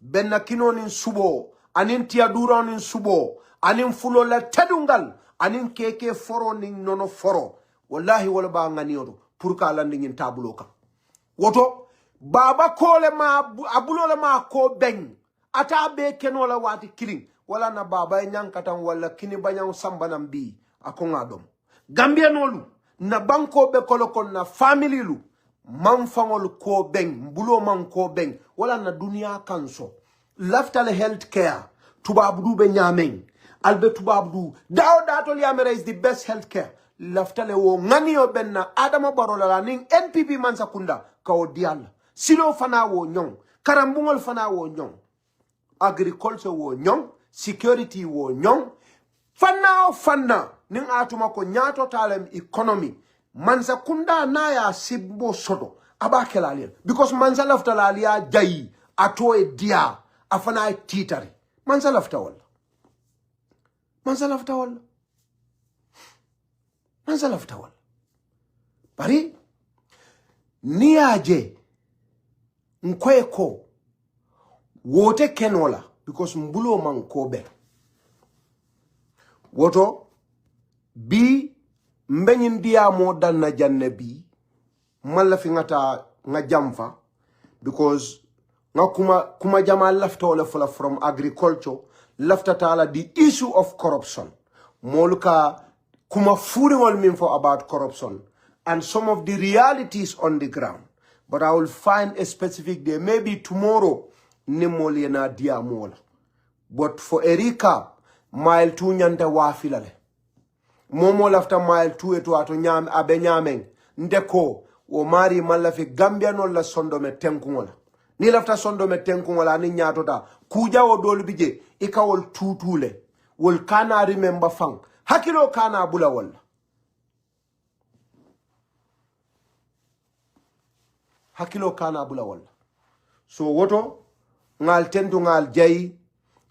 S3: benna kinonin subo anin tiya duranin subo anin fulo la tedungal anin keke foro nin nono foro wallahi wala ba ngani yoto pour ka landingin tabulo kan woto baba kole ma abulo le ma ko ben ata be kenola wati kiring wala na baba nyankatan wala kini banyaw sambanam bi akonga dom Gambianolu na banko be kolokon na family lu manfangol ko ben mbulo man ko ben wala na dunia kanso laftale health care tubabdu be nyamen albe tubabdu daw datol yamere is the best health care laftale wo ngani benna adama barola ning npp mansakunda kawo dial silo fana wo nyong karambungol fana wo nyong agriculture wo nyong security wo nyong fana ning atuma ko nyato talem economy mansakunda na ya sibbo soto abakelaliel because mansa laftala aliya jayi ato e dia afana titari mansa lafta wala bari niaje nkweko wote kenola because mbulo man kobe woto bi mbenyin dia mo dan na janne bi malla fi ngata nga jamfa because nga kuma jama lafta wala fula from agriculture lafta tala the issue of corruption moluka kuma furingol min for about corruption and some of the realities on the ground. But I will find a specific day, maybe tomorrow, Nimoliana Diamola. But for a recap, mile 2 nyanta wafilale. Momo after mile 2 eto ato nyam abenyameng. Ndeko, o mari malafi Gambian la sondo me tenkungola. Ni lafta sondo me tenkungola ni nyatota. Kuja o dolbije, ika wol tutule. Wol kana remember fang. Hakilo kana abula wala. Hakilo kana abula wala. So woto, ngal tentu ngal jayi,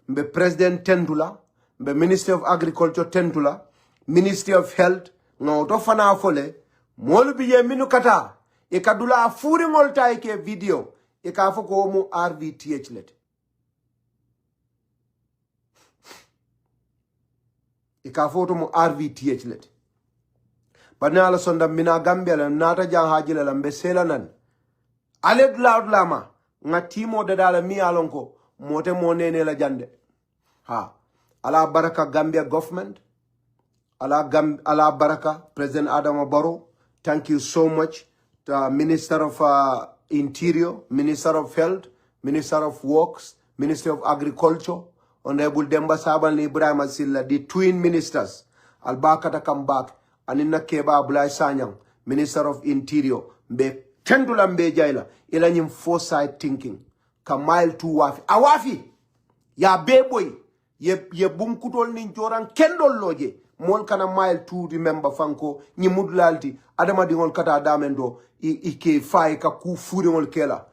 S3: mbe President tentula, mbe Ministry of Agriculture tentula, Ministry of Health, nga oto fana afole, molu biye minu kata, ikadula afuri ngolta ike video, ikafoko omu RVTH let. Ikafoto mu RVTH let. Bana ala sonda mina Gambia la nata jang hajila la mbesela nan. Aled loud lama nga timo dadala mi alonko mote mo nene la jande. Ha. Ala baraka Gambia government. Ala baraka President Adama Barrow. Thank you so much. The Minister of Interior, Minister of Health, Minister of Works, Ministry of Agriculture, Honorable Demba Saban Ibrahim Asilla, the twin ministers, Albakata come back, Anina Keba Ablai Sanyang, Minister of Interior, Mbe Tendula Mbe Jaila, Ilanyim foresight thinking, Kamail tu wafi. Awafi! Ya beboy, ye bumkutol ninjoran kendol loje, Mol kana mile 2 remember fanko, Ni mudlalti, Adama dingol kata adamendo, Ike fai ka ku furingol kela,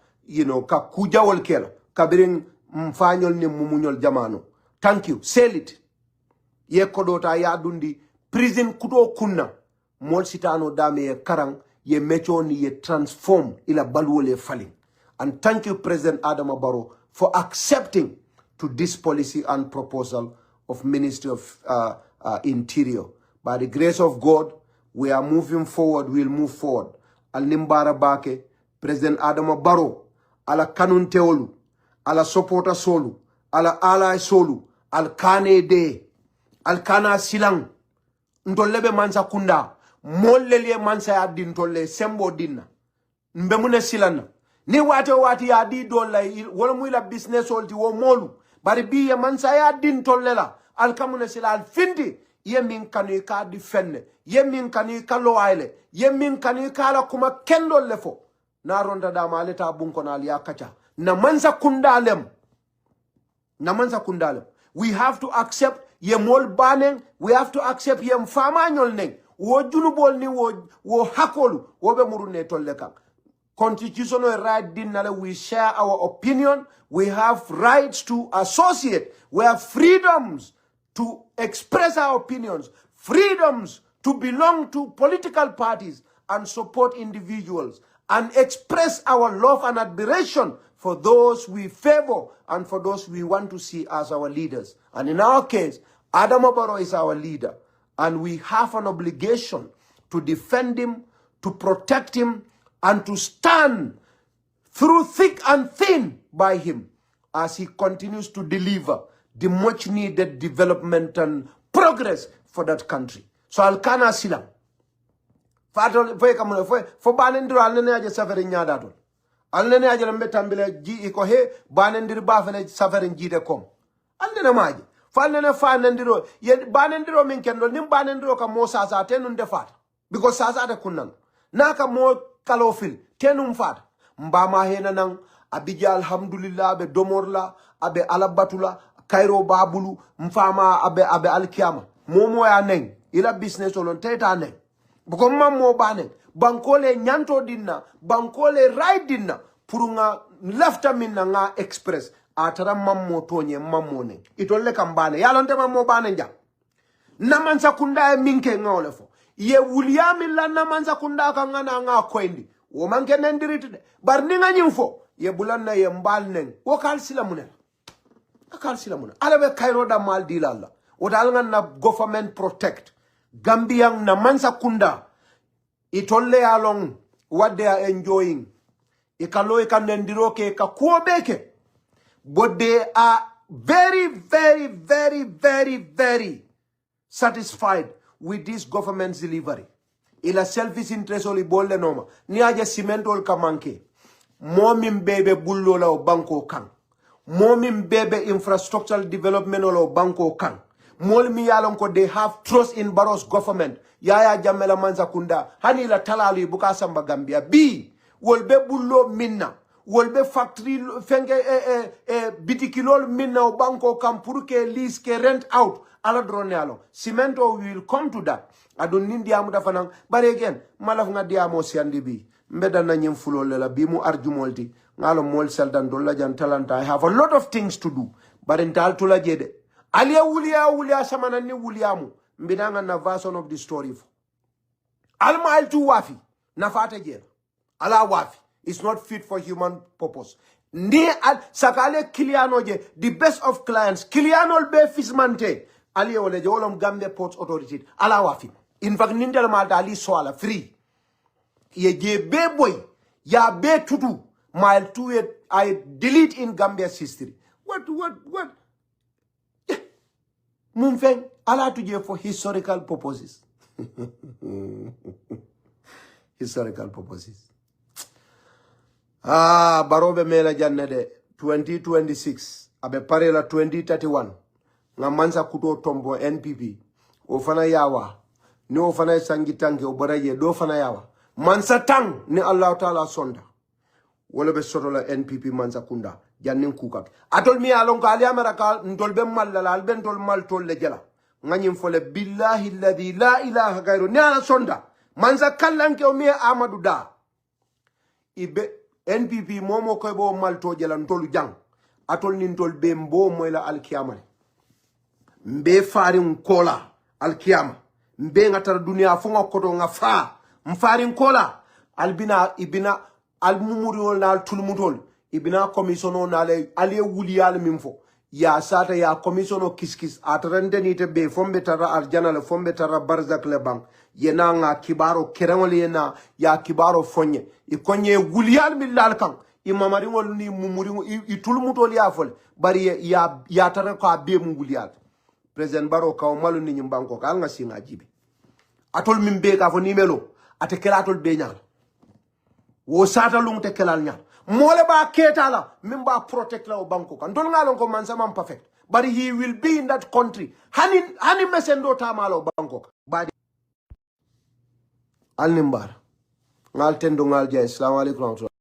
S3: ka kujawol kela, kabiring mfanyol ni mumunyol jamano. Thank you. Sell it. Ye kodota ya dundi. Prison kuto kunna. Mol sitano dame ye karang. Ye mecho ni ye transform ila baluole falling. And thank you President Adama Barrow for accepting to this policy and proposal of Ministry of Interior. By the grace of God, we are moving forward. We'll move forward. Al nimbara bake. President Adama Barrow. Ala kanun teolu. Ala supporter solu, ala ally solu, al kane de, al kana silang, ntolebe mansa kunda, mollele mansa ya din tolle sembo dinna, mbemune silana. Ni wati ya di dola, wala mwila business olti wo molu, bari biye mansa ya din tolle la, al kamune sila al findi, ye min kanu ka defende, ye min kanu ka loaile, ye min kanu ka la kuma kendo lefo, na ronda dama aleta bunko na aliya kacha. Namanza kundalem. We have to accept ye mol baneng. We have to accept ye mfama nyol neng. Wo junubol ni wo hakolu. Wo be murune tolle kang. constitutional right dinner. We share our opinion. We have rights to associate. We have freedoms to express our opinions, freedoms to belong to political parties and support individuals, and express our love and admiration for those we favor and for those we want to see as our leaders. And in our case, Adama Barrow is our leader, and we have an obligation to defend him, to protect him, and to stand through thick and thin by him as he continues to deliver the much needed development and progress for that country. So Alkana Silam. For Banendro Alnene Aja Safari Nyadato. Alnene Aja Metambile G iko he Banendir Bafene Safari Jide kom. Alnene Maji. Falnene Fanendiro ye Banendro Minkendo Nim Banendro ka mo Sasa tenun defat. Because Sasa de Kunan. Naka mo kalofil tenum fat. Mbama hena nang Abidja alhamdulillah abe domorla abe alabatula Cairo babulu mfama abe alkiama momo ya neng ila business olon teta neng buko mammo banen bankole nyanto dinna bankole right dinna purunga lafta minna nga express atara mammo tonye mammo neng itolle kambane yalonte mammo banen ja namansa kunda e minke ngole fo ye wuliami la namansa kunda ka ngana nga kwendi wo manke nendirite de bar ninga nyimfo ye bulanna ye mbal neng wo kal sila munel akal sila munel alabe Cairo da mal dilalla o dal na government protect Gambian na mansa kunda itolle along what they are enjoying ikalo ikanendiro ke ka kuobeke, but they are very very very very very satisfied with this government's delivery. Ila selfish interest oli bolle noma ni aje cement ol kamanke momim bebe bullo la banko kan momim bebe infrastructural development olo banko kan mol mi yalon ko they have trust in Barrow's government yaya jamela manza kunda hani la talalu buka samba Gambia bi wolbe bullo minna wolbe factory fenge bitikilol minna o banko kan pour que lease ke rent out ala drone yalo cemento will come to that adon nindi amuda fanan bare again malaf nga diamo siandi bi mbeda na nyem fulole la bi mu arjumolti ngalo mol seldan dolla jan talanta. I have a lot of things to do but ental tula jede aliya wuliya samana ni wuliyamu mbidanga na version of the story fo alma altu wafi na fata jela ala wafi it's not fit for human purpose ndi sakale kiliano je the best of clients kiliano be fismante aliya wala je wolom Gambia Ports Authority ala wafi in fact nindel malta ali swala free ye je be boy ya be tutu mile 2 I delete in Gambia's history. What yeah. Mumfeng ala tuje for historical purposes. Historical purposes. Barobe mela janne de 2026 abe parela 2031 ngamansa kuto tombo NPP ofana yawa ni ofana sangitange obaraye do fana yawa mansa tang ni Allah Ta'ala sonda wala be sotola NPP mansa kunda jannin kukat atol mi alon ko ali amerika ndol be mallala al ben tol mal tol le jela nganyim fole billahi alladhi la ilaha ghayru ni ala sonda mansa kallanke o mi Amadou Da ibe NPP momo koy bo mal to jela ndolu jang atol nin tol be mbo moy la alkiyama mbe farin kola alkiyama mbe ngatar dunia fonga koto nga fa mfarin kola albina ibina almumuriol na tulmutol ibina komisiono na le ali wuliyal mimfo ya sata ya komisiono kiskis atrende nite be fombe tara arjana le fombe tara barzak le bang yena nga kibaro kerengol yena ya kibaro fonye ikonye wuliyal millal kan imamari wol ni mumuri itulmutol ya fol bari ya tara ko be mu wuliyal president Barrow ka malu ni nyimbanko ka nga singa jibe atol mimbe ka fo nimelo ate kelatol be nyaal wo sata lung te kelal nyaal mole ba ketala mimba protect la o banko kan dol ngalon ko man sama perfect but he will be in that country hani mesendo tamalo banko badi al nimbar ngal tendo ngal jay assalamu alaikum